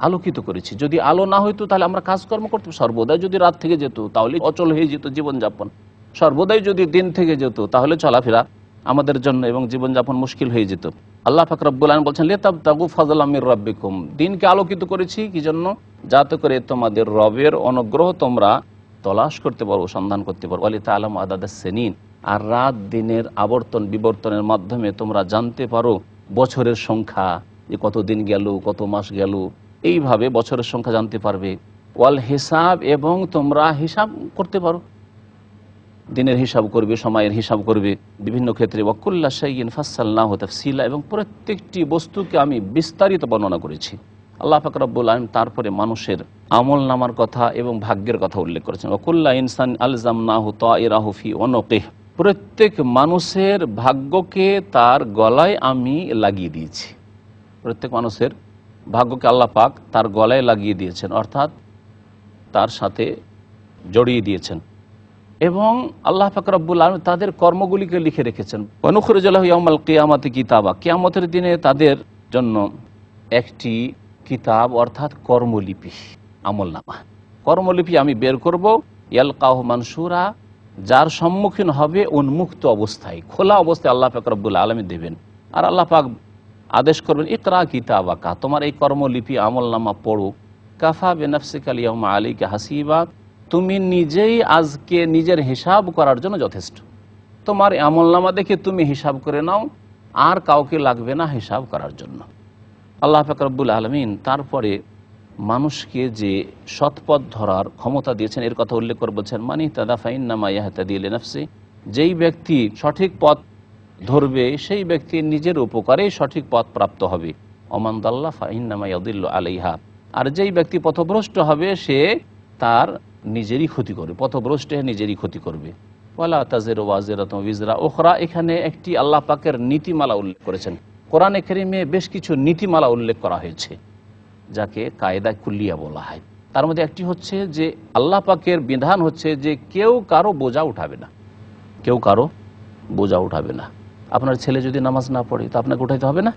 আলোকিত করেছি। যদি আলো না হইতো তাহলে আমরা কাজকর্ম করতাম, সর্বদাই যদি রাত থেকে যেত তাহলে অচল হয়ে যেত জীবনযাপন, সর্বদাই যদি দিন থেকে যেত তাহলে চলাফেরা আমাদের জন্য এবং জীবনযাপন মুশকিল হয়ে যেত। আল্লাহ পাক রব্বুল আলামিন বলছেন লিতাবতাগু ফাযলাম মির রাব্বিকুম, দিনকে আলোকিত করেছি কি জন্য? যাতে করে তোমাদের রবের অনুগ্রহ তোমরা তলাশ করতে পারো, সন্ধান করতে পারো। ওয়ালিতাআলামু আদাদাস সিনিন, আর রাত দিনের আবর্তন বিবর্তনের মাধ্যমে তোমরা জানতে পারো বছরের সংখ্যা, যে কত দিন গেল, কত মাস গেল, এইভাবে বছরের সংখ্যা জানতে পারবে। ওয়াল হিসাব, এবং তোমরা হিসাব করতে পারো, দিনের হিসাব করবে, সময়ের হিসাব করবে বিভিন্ন ক্ষেত্রে। ওয়াকুল্লা শাইইন ফাসসালনাহু তাফসীলা, এবং প্রত্যেকটি বস্তুকে আমি বিস্তারিত বর্ণনা করেছি। আল্লাহ পাক রব্বুল আলামিন তারপরে মানুষের আমল নামার কথা এবং ভাগ্যের কথা উল্লেখ করেছেন। ওয়াকুল্লা ইনসান আলজামনাহু তায়রাহু ফি উনুকিহ, প্রত্যেক মানুষের ভাগ্যকে তার গলায় আমি লাগিয়ে দিয়েছি। প্রত্যেক মানুষের ভাগ্যকে আল্লাহ পাক তার গলায় লাগিয়ে দিয়েছেন, অর্থাৎ তার সাথে জড়িয়ে দিয়েছেন। এবং আল্লাহ পাক রব্বুল আলামিন তাদের কর্মগুলিকে লিখে রেখেছেন। ওয়ানুখরিজু লাহু ইয়াওমাল কিয়ামাতি কিতাবা, কিয়ামতের দিনে তাদের জন্য একটি কিতাব অর্থাৎ কর্মলিপি আমলনামা, কর্মলিপি আমি বের করব, ইয়ালকাহু মানসুরা, যার সম্মুখীন হবে উন্মুক্ত অবস্থায়, খোলা অবস্থায় আল্লাহ পাক রব্বুল আলামিন দেবেন। আর আল্লাহ পাক আদেশ করবেন, ইকরা কিতাবাকা, তোমার এই কর্মলিপি আমলনামা পড়ো, কাফা বিনাফসিকা আল-ইয়াওমা আলাইকা হাসিবা, তুমি নিজেই আজকে নিজের হিসাব করার জন্য যথেষ্ট। তোমার আমলনামা দেখে তুমি হিসাব করে নাও, আর কাউকে লাগবে না হিসাব করার জন্য। আল্লাহ পাক রব্বুল আলামিন তারপরে মানুষকে যে সৎপথ ধরার ক্ষমতা দিয়েছেন এর কথা উল্লেখ করে বলছেন, মানি তাদা ফাইন্নামা ইয়াহতাদি লিনাফসি, যেই ব্যক্তি সঠিক পথ ধরবে সেই ব্যক্তি নিজের উপকারেই সঠিক পথ প্রাপ্ত হবে। ওমান দাল্লা ফাইন্নামা ইয়াদিল্লু আলাইহা, আর যেই ব্যক্তি পথভ্রষ্ট হবে সে তার নিজেরই ক্ষতি করবে, পথভ্রষ্ট হয়ে নিজেরই ক্ষতি করবে। ওয়ালা তাজিরু ওয়াজিরাতুন বিজরা উখরা, এখানে একটি আল্লাহ পাকের নীতিমালা উল্লেখ করেছেন। কোরআনে কারিমে বেশ কিছু নীতিমালা উল্লেখ করা হয়েছে যাকে কায়দা কুল্লিয়া বলা হয়। তার মধ্যে একটি হচ্ছে যে আল্লাহ পাকের বিধান হচ্ছে যে কেউ কারো বোঝা উঠাবে না, কেউ কারো বোঝা উঠাবে না। আপনার ছেলে যদি নামাজ না পড়ে তো আপনাকে উঠাইতে হবে না?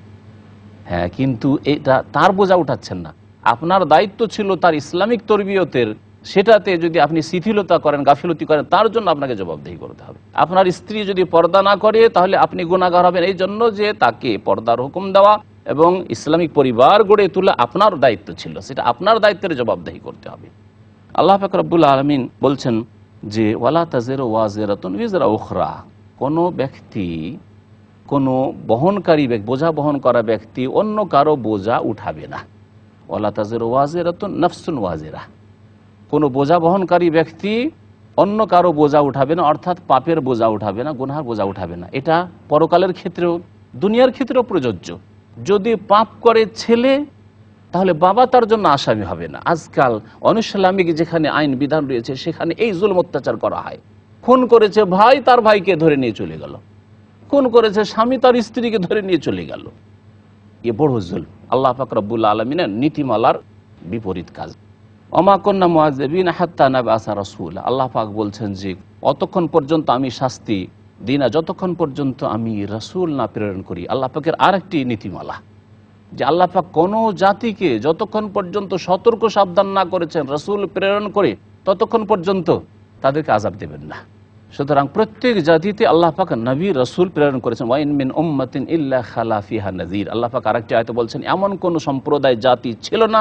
হ্যাঁ, কিন্তু এটা তার বোঝা উঠাচ্ছেন না, আপনার দায়িত্ব ছিল তার ইসলামিক তরবিয়তের, সেটাতে যদি আপনি শিথিলতা করেন, গাফিলতি করেন, তার জন্য আপনাকে জবাবদিহি করতে হবে। আপনার স্ত্রী যদি পর্দা না করে তাহলে আপনি গুনাহগার হবেন, এই জন্য যে তাকে পর্দার হুকুম দেওয়া এবং ইসলামিক পরিবার গড়ে তোলা আপনার দায়িত্ব ছিল, সেটা আপনার দায়িত্বের জবাবদিহি করতে হবে। আল্লাহ পাক রব্বুল আলামিন বলছেন যে ওয়ালা তাজিরু ওয়াজিরাতুন বিজরা উখরা, কোনো ব্যক্তি, কোনো বহনকারী ব্যক্তি, বোঝা বহন করা ব্যক্তি অন্য কারো বোঝা উঠাবে না। ওয়ালা তাজিরু ওয়াজিরাতুন নাফসুন ওয়াজিরা, কোনো বোঝা বহনকারী ব্যক্তি অন্য কারো বোঝা উঠাবে না, অর্থাৎ পাপের বোঝা উঠাবে না, গুনাহের বোঝা উঠাবে না। এটা পরকালের ক্ষেত্রেও দুনিয়ার ক্ষেত্রেও প্রযোজ্য। যদি পাপ করে ছেলে তাহলে বাবা তার জন্য আসামি হবে না। আজকাল অনিসলামিক যেখানে আইন বিধান রয়েছে সেখানে এই জুলম অত্যাচার করা হয়। খুন করেছে ভাই, তার ভাইকে ধরে নিয়ে চলে গেল। খুন করেছে স্বামী, তার স্ত্রীকে ধরে নিয়ে চলে গেল। এ বড় জুলম, আল্লাহ পাক রব্বুল আলামিনের নীতিমালার বিপরীত কাজ। ওমা কুন্না মুআযযিবিনা হাত্তা নাবআসা রাসূলা, আল্লাহ পাক বলছেন যে অতক্ষণ পর্যন্ত আমি শাস্তি দিই না যতক্ষণ পর্যন্ত আমি রাসূল না প্রেরণ করি। আল্লাহ পাকের আরেকটি নীতিমালা যে আল্লাহ পাক কোনো জাতিকে যতক্ষণ পর্যন্ত সতর্ক সাবধান না করেছেন রাসূল প্রেরণ করে ততক্ষণ পর্যন্ত তাদেরকে আযাব দেবেন না। সুতরাং প্রত্যেক জাতিতে আল্লাহ পাক নবী রাসূল প্রেরণ করেছেন। ওয়া ইন মিন উম্মাতিন ইল্লা খালা ফিহা নাযীর, আল্লাহ পাক আরেকটি আয়াতে বলছেন এমন কোন সম্প্রদায় জাতি ছিল না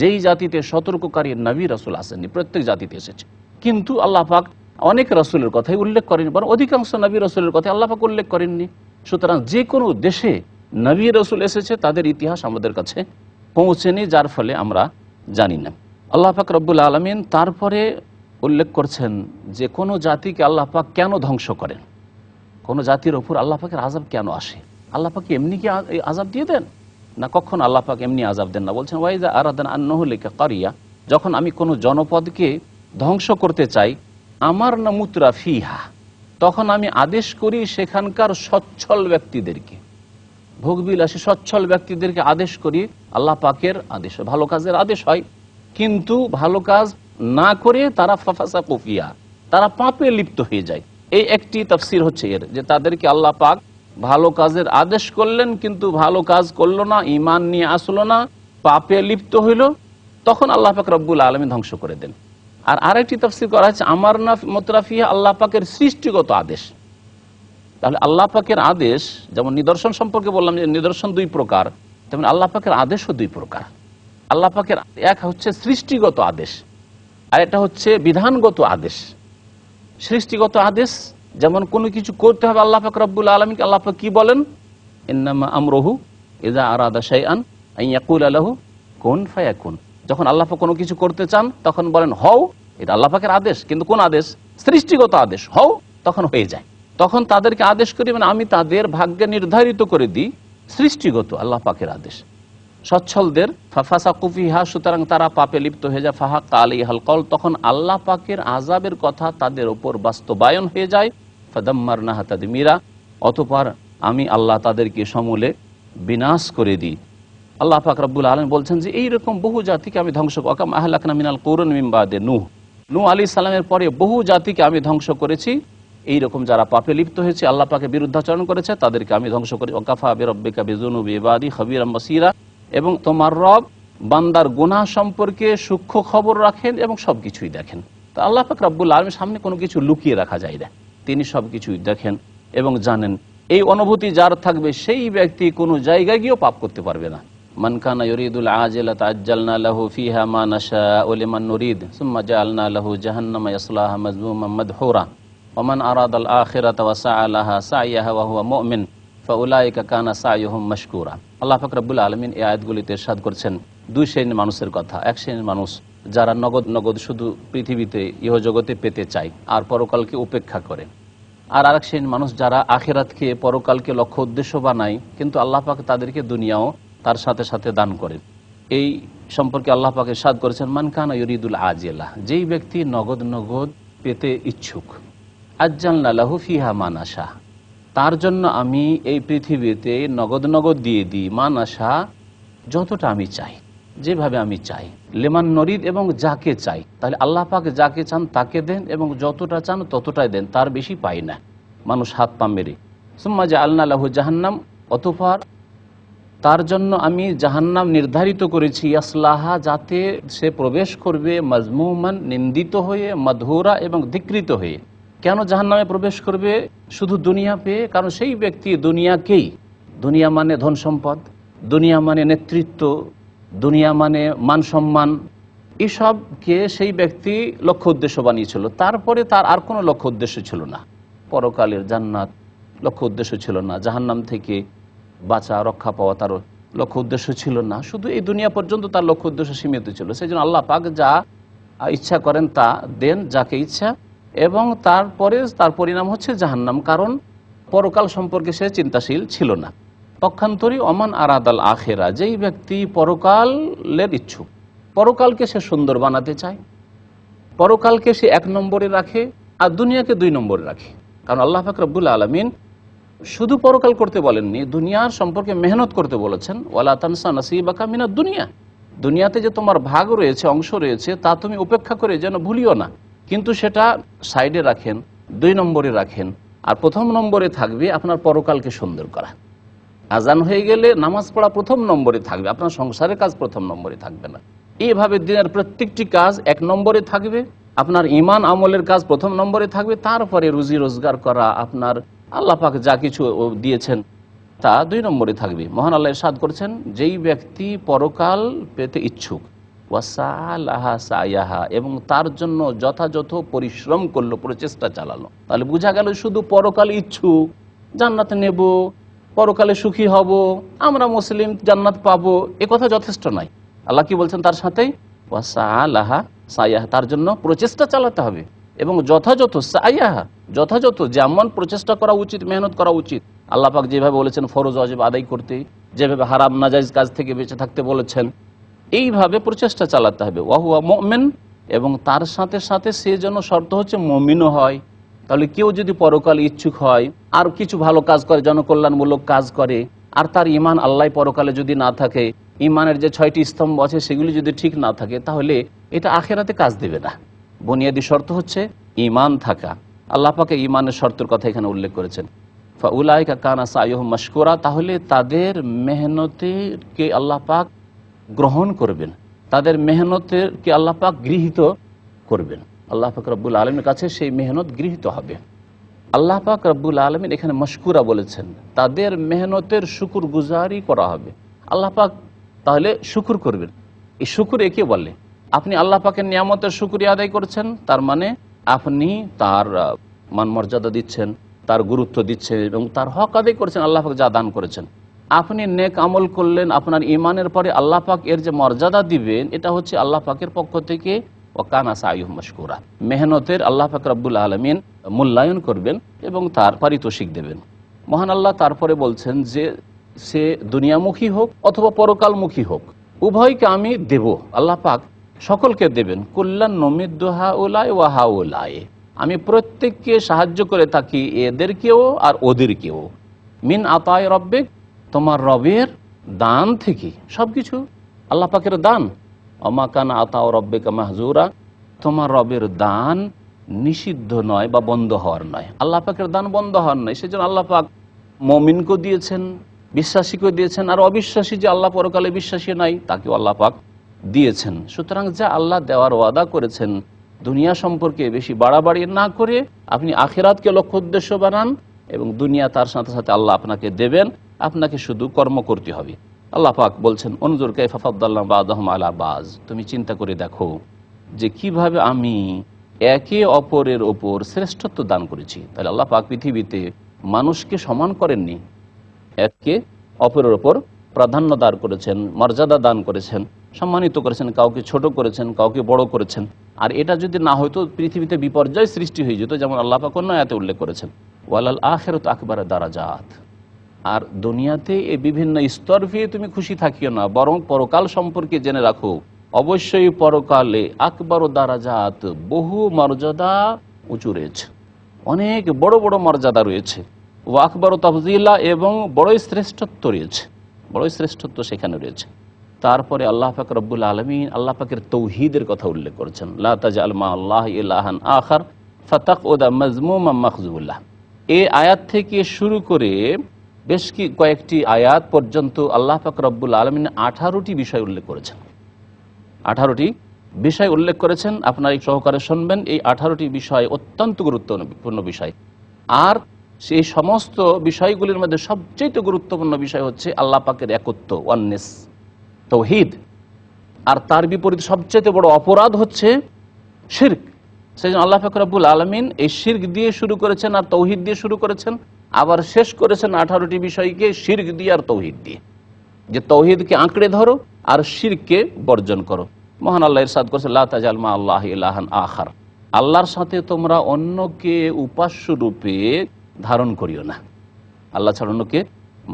যেই জাতিতে সতর্ককারী নবী রাসূল আসেননি, প্রত্যেক জাতিতে এসেছে। কিন্তু আল্লাহ পাক অনেক রাসূলের কথাই উল্লেখ করেননি, বরং অধিকাংশ নবী রাসূলের কথা আল্লাহ পাক উল্লেখ করেননি। সুতরাং যে কোনো দেশে নবী রাসূল এসেছে তাদের ইতিহাস আমাদের কাছে পৌঁছেনি, যার ফলে আমরা জানি না। আল্লাহ পাক রব্বুল আলামিন তারপরে উল্লেখ করছেন যে কোনো জাতিকে আল্লাহ পাক কেন ধ্বংস করেন, কোনো জাতির ওপর আল্লাহ পাকের আযাব কেন আসে। আল্লাহ পাক এমনি কি আযাব দিয়ে দেন না, কখন আল্লাহ পাক এমনি আযাব দেন না। বলছেন ওয়াইজা আরাদান আন নুহলিকা কারিয়া, যখন আমি কোনো জনপদকে ধ্বংস করতে চাই, আমার না মুতরা ফিহা, তখন আমি আদেশ করি সেখানকার সচ্ছল ব্যক্তিদেরকে, ভোগবিলাসী সচ্ছল ব্যক্তিদেরকে আদেশ করি। আল্লাহ পাকের আদেশ, ভালো কাজের আদেশ হয়, কিন্তু ভালো কাজ না করে তারা ফাফাসাকু ফিহা, তারা পাপে লিপ্ত হয়ে যায়। এই একটি তাফসীর হচ্ছে এর, যে তাদেরকে আল্লাহ পাক ভালো কাজের আদেশ করলেন কিন্তু ভালো কাজ করলো না, ঈমান নিয়ে আসলো না, পাপে লিপ্ত হইল, তখন আল্লাহ পাক রব্বুল আলামিন ধ্বংস করে দেন। আর আরেকটি তাফসীর করা হচ্ছে আমার না মুতরাফিহা, আল্লাহ পাকের সৃষ্টিগত আদেশ। তাহলে আল্লাহ পাকের আদেশ, যেমন নিদর্শন সম্পর্কে বললাম যে নিদর্শন দুই প্রকার, তেমন আল্লাহ পাকের আদেশও দুই প্রকার। আল্লাহ পাকের এক হচ্ছে সৃষ্টিগত আদেশ, আর এটা হচ্ছে বিধানগত আদেশ। সৃষ্টিগত আদেশ যেমন কোনো কিছু করতে হবে আল্লাহ পাক রব্বুল আলামিনকে, আল্লাহ পাক কি বলেন, ইন্নামা আমরুহু ইযা আরাদা শাইআন আন ইয়াকুলা লাহু কুন ফায়াকুন। যখন আল্লাহ পাক কোনো কিছু করতে চান তখন বলেন হও, এটা আল্লাহ পাকের আদেশ। কিন্তু কোন আদেশ? সৃষ্টিগত আদেশ, হও, তখন হয়ে যায়। তখন তাদেরকে আদেশ করি, মানে আমি তাদের ভাগ্যে নির্ধারিত করে দিই, সৃষ্টিগত আল্লাহ পাকের আদেশ। সচ্ছলদের ফাফাসাকু ফিহা, সুতরাং তারা পাপে লিপ্ত হয়ে যায়, ফাহাক্কা আলাইহাল কওল, তখন আল্লাহ পাকের আযাবের কথা তাদের উপর বাস্তবায়ন হয়ে যায়। ফাদাম্মারনাহা তাদমীরা, অতঃপর আমি আল্লাহ তাদেরকে সমূলে বিনাশ করে দিই। আল্লাহ পাক রব্বুল আলামিন বলছেন যে এইরকম বহু জাতিকে আমি ধ্বংস করি। কাম আহলাকনা মিনাল কুরুন মিন বাদে নূহ, নূহ আলাইহিস সালামের পরে বহু জাতিকে আমি ধ্বংস করেছি। এইরকম যারা পাপে লিপ্ত হয়েছে, আল্লাহ পাকের বিরুদ্ধাচরণ করেছে, তাদেরকে আমি ধ্বংস করি। ওয়াকাফা বিরাব্বিকা বিযুনুবি ইবাদি খাবীরাম বাসীরা, এবং তোমার রব বান্দার গুনাহ সম্পর্কে সূক্ষ্ম খবর রাখেন এবং সবকিছুই দেখেন। তো আল্লাহ পাক রব্বুল আলামিনের সামনে কোনো কিছু লুকিয়ে রাখা যায় না, তিনি সবকিছুই দেখেন এবং জানেন। এই অনুভূতি যার থাকবে সেই ব্যক্তি কোনো জায়গায় গিয়েও পাপ করতে পারবে না। মান কানা ইউরিদুল আজিলাতা আজ্জালনা লাহু ফিহা মা নাশাউ লিমান নুরিদ সুম্মা জাআলনা লাহু জাহান্নামা ইয়াসলাহা মাযমুমান মাদহুরা ওয়া মান আরাদাল আখিরাতা ওয়া সা'a লাহা সা'য়াহা ওয়া হুয়া মুমিন ফাউলাইকা কানা সা'য়ুহুম মাশকুরা। আল্লাহ পাক রব্বুল আলামিন এই আয়াতগুলিতে ইরশাদ করছেন দুই শ্রেণীর মানুষের কথা। এক শ্রেণীর মানুষ যারা নগদ শুধু পৃথিবীতে ইহজগতে পেতে চায় আর পরকালকে উপেক্ষা করে, আর আরেক শ্রেণীর মানুষ যারা আখিরাতকে পরকালকে লক্ষ্য উদ্দেশ্য বানায়, কিন্তু আল্লাহ পাক তাদেরকে দুনিয়াও তার সাথে সাথে দান করেন। এই সম্পর্কে আল্লাহ পাক ইরশাদ করেছেন মান কানা ইউরিদুল আজিলা, যেই ব্যক্তি নগদ পেতে ইচ্ছুক, আজ্জালনা লাহু ফিহা মা নাশা, তার জন্য আমি এই পৃথিবীতে নগদ দিয়ে দিই, মা নাশা যতটা আমি চাই, যেভাবে আমি চাই, লেমান নরিদ এবং যাকে চাই। তাহলে আল্লাহ পাক যাকে চান তাকে দেন এবং যতটা চান ততটাই দেন, তার বেশি পাই না মানুষ হাত পা মেরে। সুম্মা জাআলনা লাহু জাহান্নাম, অতঃপর তার জন্য আমি জাহান্নাম নির্ধারিত করেছি, ইয়াসলাহা, যাতে সে প্রবেশ করবে, মাজমুমান, নিন্দিত হয়ে, মাদহুরা এবং ধিক্কৃত হয়ে। কেন জাহান্নামে প্রবেশ করবে? শুধু দুনিয়া পেয়ে, কারণ সেই ব্যক্তি দুনিয়াকেই, দুনিয়া মানে ধন সম্পদ, দুনিয়া মানে নেতৃত্ব, দুনিয়া মানে মান সম্মান, এসবকে সেই ব্যক্তি লক্ষ্য উদ্দেশ্য বানিয়েছিল। তারপরে তার আর কোনো লক্ষ্য উদ্দেশ্য ছিল না, পরকালের জান্নাত লক্ষ্য উদ্দেশ্য ছিল না, জাহান্নাম থেকে বাঁচা রক্ষা পাওয়া তার লক্ষ্য উদ্দেশ্য ছিল না, শুধু এই দুনিয়া পর্যন্ত তার লক্ষ্য উদ্দেশ্য সীমিত ছিল। সেই জন্য আল্লাহ পাক যা ইচ্ছা করেন তা দেন যাকে ইচ্ছা, এবং তারপরে তার পরিণাম হচ্ছে জাহান্নাম, কারণ পরকাল সম্পর্কে সে চিন্তাশীল ছিল না। পক্ষান্তরে অমান আরাদাল আখেরা, যেই ব্যক্তি পরকালের ইচ্ছুক, পরকালকে সে সুন্দর বানাতে চায়, পরকালকে সে 1 নম্বরে রাখে আর দুনিয়াকে 2 নম্বরে রাখে। কারণ আল্লাহ পাক রব্বুল আলামিন শুধু পরকাল করতে বলেননি, দুনিয়ার সম্পর্কে মেহনত করতে বলেছেন। ওয়ালা তানসা নাসিবাকা মিনাদ দুনিয়া, দুনিয়াতে যে তোমার ভাগ রয়েছে, অংশ রয়েছে, তা তুমি উপেক্ষা করে যেন ভুলিও না। কিন্তু সেটা সাইডে রাখেন, 2 নম্বরে রাখেন, আর 1ম নম্বরে থাকবে আপনার পরকালকে সুন্দর করা। আজান হয়ে গেলে নামাজ পড়া 1ম নম্বরে থাকবে, আপনার সংসারের কাজ 1ম নম্বরে থাকবে না। এইভাবে দিনের প্রত্যেকটি কাজ 1 নম্বরে থাকবে, আপনার ঈমান আমলের কাজ 1ম নম্বরে থাকবে, তারপরে রুজি রোজগার করা, আপনার আল্লাহ পাক যা কিছু দিয়েছেন তা 2 নম্বরে থাকবে। মহান আল্লাহ ইরশাদ করেছেন, যেই ব্যক্তি পরকাল পেতে ইচ্ছুক, ওয়াসালাহা সায়াহা, এবং তার জন্য যথাযথ পরিশ্রম করলো, প্রচেষ্টা চালালো। তাহলে বোঝা গেল শুধু পরকাল ইচ্ছুক, জান্নাতে নেব, পরকালে সুখী হব, আমরা মুসলিম, জান্নাত পাবো, এ কথা যথেষ্ট নয়। আল্লাহ কি বলছেন তার সাথে? ওয়াসালাহা সায়াহা, তার জন্য প্রচেষ্টা চালাতে হবে এবং যথাযথ সায়াহা, যথাযথ যেমন প্রচেষ্টা করা উচিত, মেহনত করা উচিত। আল্লাহ পাক যেভাবে বলেছেন ফরজ ওয়াজিব আদায় করতে, যেভাবে হারাম নাজাইজ কাজ থেকে বেঁচে থাকতে বলেছেন, এইভাবে প্রচেষ্টা চালাতে হবে। ওয়াহুয়া মুমিন, এবং তার সাথে সাথে সে যেন শর্ত হচ্ছে মুমিনও হয়। তাহলে কেউ যদি পরকাল ইচ্ছুক হয় আর কিছু ভালো কাজ করে, জনকল্যাণমূলক কাজ করে, আর তার ঈমান আল্লাহ পরকালে যদি না থাকে, ঈমানের যে 6টি স্তম্ভ আছে সেগুলি যদি ঠিক না থাকে, তাহলে এটা আখিরাতে কাজ দেবে না। বুনিয়াদী শর্ত হচ্ছে ঈমান থাকা। আল্লাহ পাকে ঈমানের শর্তের কথা এখানে উল্লেখ করেছেন। ফাউলাইকা কানা সাইয়ুহুম মাশকুরা, তাহলে তাদের মেহনতকে আল্লাহ পাক গ্রহণ করবেন, তাদের মেহনতকে আল্লাহ পাক গৃহীত করবেন। আল্লাহ পাক রব্বুল আলমীর কাছে সেই মেহনত গৃহীত হবে। আল্লাহ পাক রব্বুল আলমিন এখানে মশকুরা বলেছেন, তাদের মেহনতের শুকুর গুজারি করা হবে। আল্লাহ পাক তাহলে শুকুর করবেন। এই শুকুর একে বলে, আপনি আল্লাহ পাকের নিয়ামতের শুকরিয়া আদায় করছেন, তার মানে আপনি তার মান মর্যাদা দিচ্ছেন, তার গুরুত্ব দিচ্ছেন এবং তার হক আদায় করছেন। আল্লাহ পাক যা দান করেছেন, আপনি নেক আমল করলেন, আপনার ঈমানের পরে আল্লাহ পাক এর যে মর্যাদা দিবেন, এটা হচ্ছে আল্লাহ পাকের পক্ষ থেকে ওয়াকানা সাইয়ুহুম মাশকুরা, মেহনতের আল্লাহ পাক রব্বুল আলামিন মূল্যায়ন করবেন এবং তার পারিতোষিক দেবেন। মহান আল্লাহ তারপরে বলছেন যে সে দুনিয়ামুখী হোক অথবা পরকালমুখী হোক, উভয়কে আমি দেব। আল্লাহ পাক সকলকে দেবেন। কুল্লান নুমিদ্দু হাউলায় ওয়া হাউলায়, আমি প্রত্যেককে সাহায্য করে থাকি, এদেরকেও আর ওদেরকেও। মিন আতায় রব্বিক, তোমার রবের দান থেকে, সব কিছু আল্লাহ পাকের দান। ওমা কানা আতাও রব্বিকা মাহজুরা, তোমার রবের দান নিষিদ্ধ নয় বা বন্ধ হওয়ার নয়। আল্লাহ পাকের দান বন্ধ হওয়ার নয়। সেজন্য আল্লাহ পাক মমিনকেও দিয়েছেন, বিশ্বাসীকেও দিয়েছেন, আর অবিশ্বাসী যে আল্লাহ পরকালে বিশ্বাসী নাই তাকেও আল্লাহ পাক দিয়েছেন। সুতরাং যা আল্লাহ দেওয়ার ওয়াদা করেছেন, দুনিয়া সম্পর্কে বেশি বাড়াবাড়ি না করে আপনি আখিরাতকে লক্ষ্য উদ্দেশ্য বানান, এবং দুনিয়া তার সাথে সাথে আল্লাহ আপনাকে দেবেন, আপনাকে শুধু কর্ম করতে হবে। আল্লাহ পাক বলছেন, উনজুর কাইফা ফাদ্দালনা বা'দাহুম আলা বাজ, তুমি চিন্তা করে দেখো যে কিভাবে আমি একে অপরের ওপর শ্রেষ্ঠত্ব দান করেছি। তাহলে আল্লাহ পাক পৃথিবীতে মানুষকে সমান করেননি, একে অপরের ওপর প্রাধান্য দান করেছেন, মর্যাদা দান করেছেন, সম্মানিত করেছেন, কাউকে ছোট করেছেন, কাউকে বড় করেছেন। আর এটা যদি না হয়তো পৃথিবীতে বিপর্যয় সৃষ্টি হয়ে যেত, যেমন আল্লাহ পাক অন্য আয়াতে উল্লেখ করেছেন, ওয়ালাল আখিরাতু আকবারু দারাজাত। আর দুনিয়াতে এই বিভিন্ন স্তর পেয়ে তুমি খুশি থাকিও না, বরং পরকাল সম্পর্কে জেনে রাখো, অবশ্যই পরকালে আকবারু দারাজাত, বহু মর্যাদা উঁচু রয়েছে, অনেক বড় বড় মর্যাদা রয়েছে। ও আকবর তাফজিলা, এবং বড়ই শ্রেষ্ঠত্ব রয়েছে, বড়ই শ্রেষ্ঠত্ব সেখানে রয়েছে। তারপরে আল্লাহ পাক রব্বুল আলামিন আল্লাহ পাকের তৌহিদের কথা উল্লেখ করেছেন, লা তাজআল মা আল্লাহ ইলাহান আখার ফাতাকউদা মাযমুমান মাখজুলা। এই আয়াত থেকে শুরু করে বেশ কয়েকটি আয়াত পর্যন্ত আল্লাহ পাক রব্বুল আলামিন 18টি বিষয় উল্লেখ করেছেন, 18টি বিষয় উল্লেখ করেছেন। আপনারা এই সহকারে শুনবেন, এই 18টি বিষয় অত্যন্ত গুরুত্বপূর্ণ বিষয়। আর সেই সমস্ত বিষয়গুলির মধ্যে সবচেয়ে গুরুত্বপূর্ণ বিষয় হচ্ছে আল্লাহ পাকের একত্ব, ওয়াননেস, তাওহীদ। আর তার বিপরীত সবচেয়ে বড় অপরাধ হচ্ছে শিরক। সেই জন্য আল্লাহ পাক রব্বুল আলামিন এই শিরক দিয়ে শুরু করেছেন আর তাওহীদ দিয়ে শুরু করেছেন, আবার শেষ করেছেন 18টি বিষয়কে শিরক দিয়ে আর তাওহীদ দিয়ে, যে তাওহীদকে আঁকড়ে ধরো আর শিরককে বর্জন করো। মহান আল্লাহ ইরশাদ করেছেন, লা তাজআল মা আল্লাহ ইলাহান আখার, আল্লাহর সাথে তোমরা অন্যকে উপাস্য রূপে ধারণ করিও না, আল্লাহ ছাড়া অন্যকে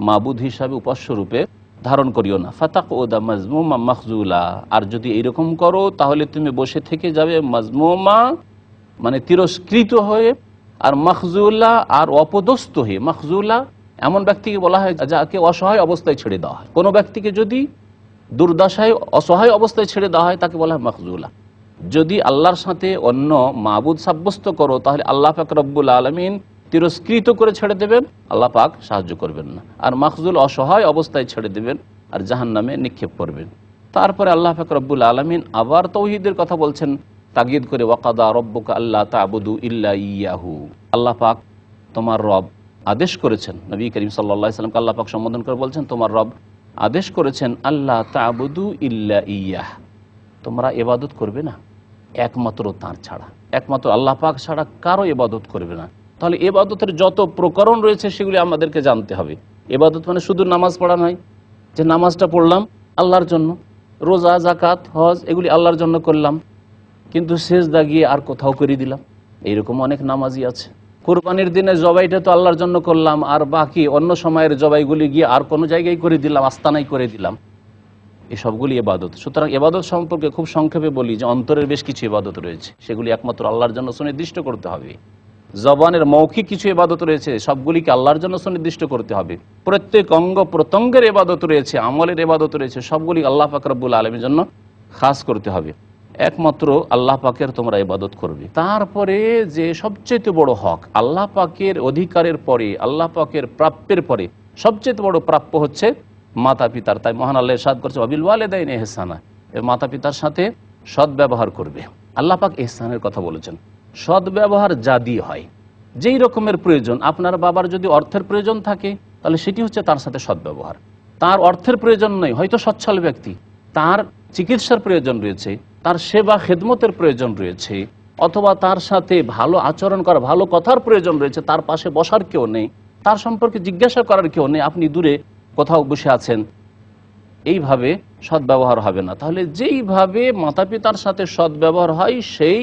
মাবুদ হিসাবে উপাস্য রূপে ধারণ করিও না। ফাতাকউদা মাযমুমান মাখজুলা, আর যদি এইরকম করো তাহলে তুমি বসে থেকে যাবে মাজমুমা মানে তিরস্কৃত হয়ে, আর মাখজুলা আর অপদস্থ হয়ে। মাখজুলা এমন ব্যক্তিকে বলা হয় যাকে অসহায় অবস্থায় ছেড়ে দেওয়া হয়। কোনো ব্যক্তিকে যদি দুর্দশায় অসহায় অবস্থায় ছেড়ে দেওয়া হয় তাকে বলা হয় মাখজুলা। যদি আল্লাহর সাথে অন্য মাবুদ সাব্যস্ত করো তাহলে আল্লাহ পাক রব্বুল আলামিন তিরস্কৃত করে ছেড়ে দেবেন, আল্লাহ পাক সাহায্য করবেন না। আর মাখজুল অসহায় অবস্থায় ছেড়ে দেবেন আর জাহান্নামে নিক্ষেপ করবেন। তারপরে আল্লাহ পাক রব্বুল আলামিন আবার তাওহীদের কথা বলছেন তাগিদ করে, ওয়াকাদা রব্বুকা আল্লা তা'বুদু ইল্লা ইয়াহু, আল্লাহ পাক তোমার রব আদেশ করেছেন, নবী করিম সাল্লাল্লাহু আলাইহি ওয়াসাল্লামকে আল্লাহ পাক সম্বোধন করে বলছেন, তোমার রব আদেশ করেছেন আল্লাহ তা'বুদু ইল্লা ইয়াহ, তোমরা ইবাদত করবে না একমাত্র তাঁর ছাড়া, একমাত্র আল্লাহ পাক ছাড়া কারো ইবাদত করবে না। তাহলে ইবাদতের যত প্রকরণ রয়েছে সেগুলি আমাদেরকে জানতে হবে। ইবাদত মানে শুধু নামাজ পড়া নয়, যে নামাজটা পড়লাম আল্লাহর জন্য, রোজা জাকাত হজ এগুলি আল্লাহর জন্য করলাম, কিন্তু সেজদা গিয়ে আর কোথাও করে দিলাম, এইরকম অনেক নামাজি আছে। কুরবানির দিনে জবাইটা তো আল্লাহর জন্য করলাম, আর বাকি অন্য সময়ের জবাইগুলি গিয়ে আর কোনো জায়গায় করে দিলাম, আস্তানাই করে দিলাম, এই সবগুলি ইবাদত। সুতরাং ইবাদত সম্পর্কে খুব সংক্ষেপে বলি যে অন্তরের বেশ কিছু ইবাদত রয়েছে, সেগুলি একমাত্র আল্লাহর জন্য সুনির্দিষ্ট করতে হবে। জবানের মৌখিক কিছু ইবাদত রয়েছে, সবগুলিকে আল্লাহর জন্য সুনির্দিষ্ট করতে হবে। প্রত্যেক অঙ্গ প্রত্যঙ্গের ইবাদত রয়েছে, আমলের ইবাদত রয়েছে, সবগুলি আল্লাহ পাক রব্বুল আলামিনের জন্য খাস করতে হবে। একমাত্র আল্লাহ পাকের তোমরা ইবাদত করবে। তারপরে যে সবচেয়ে বড় হক, আল্লাহ পাকের অধিকারের পরে, আল্লাহ পাকের প্রাপ্যের পরে সবচেয়ে বড় প্রাপ্য হচ্ছে মাতা পিতার। তাই মহান আল্লাহ ইরশাদ করেছে, ওয়াবিল ওয়ালিদাইনি ইহসানা, মাতা পিতার সাথে সদ্ব্যবহার করবে। আল্লাহ পাক ইহসানের কথা বলেছেন। সদ্ব্যবহার যা দিয়ে হয়, যেই রকমের প্রয়োজন, আপনার বাবার যদি অর্থের প্রয়োজন থাকে তাহলে সেটি হচ্ছে তার সাথে সদ্ব্যবহার। তার অর্থের প্রয়োজন নেই, হয়তো সচ্ছল ব্যক্তি, তার চিকিৎসার প্রয়োজন রয়েছে, তার সেবা খেদমতের প্রয়োজন রয়েছে, অথবা তার সাথে ভালো আচরণ করা, ভালো কথার প্রয়োজন রয়েছে, তার পাশে বসার কেউ নেই, তার সম্পর্কে জিজ্ঞাসা করার কেউ নেই, আপনি দূরে কোথাও বসে আছেন, এইভাবে সদ্ব্যবহার হবে না। তাহলে যেইভাবে মাতা পিতার সাথে সদ্ব্যবহার হয় সেই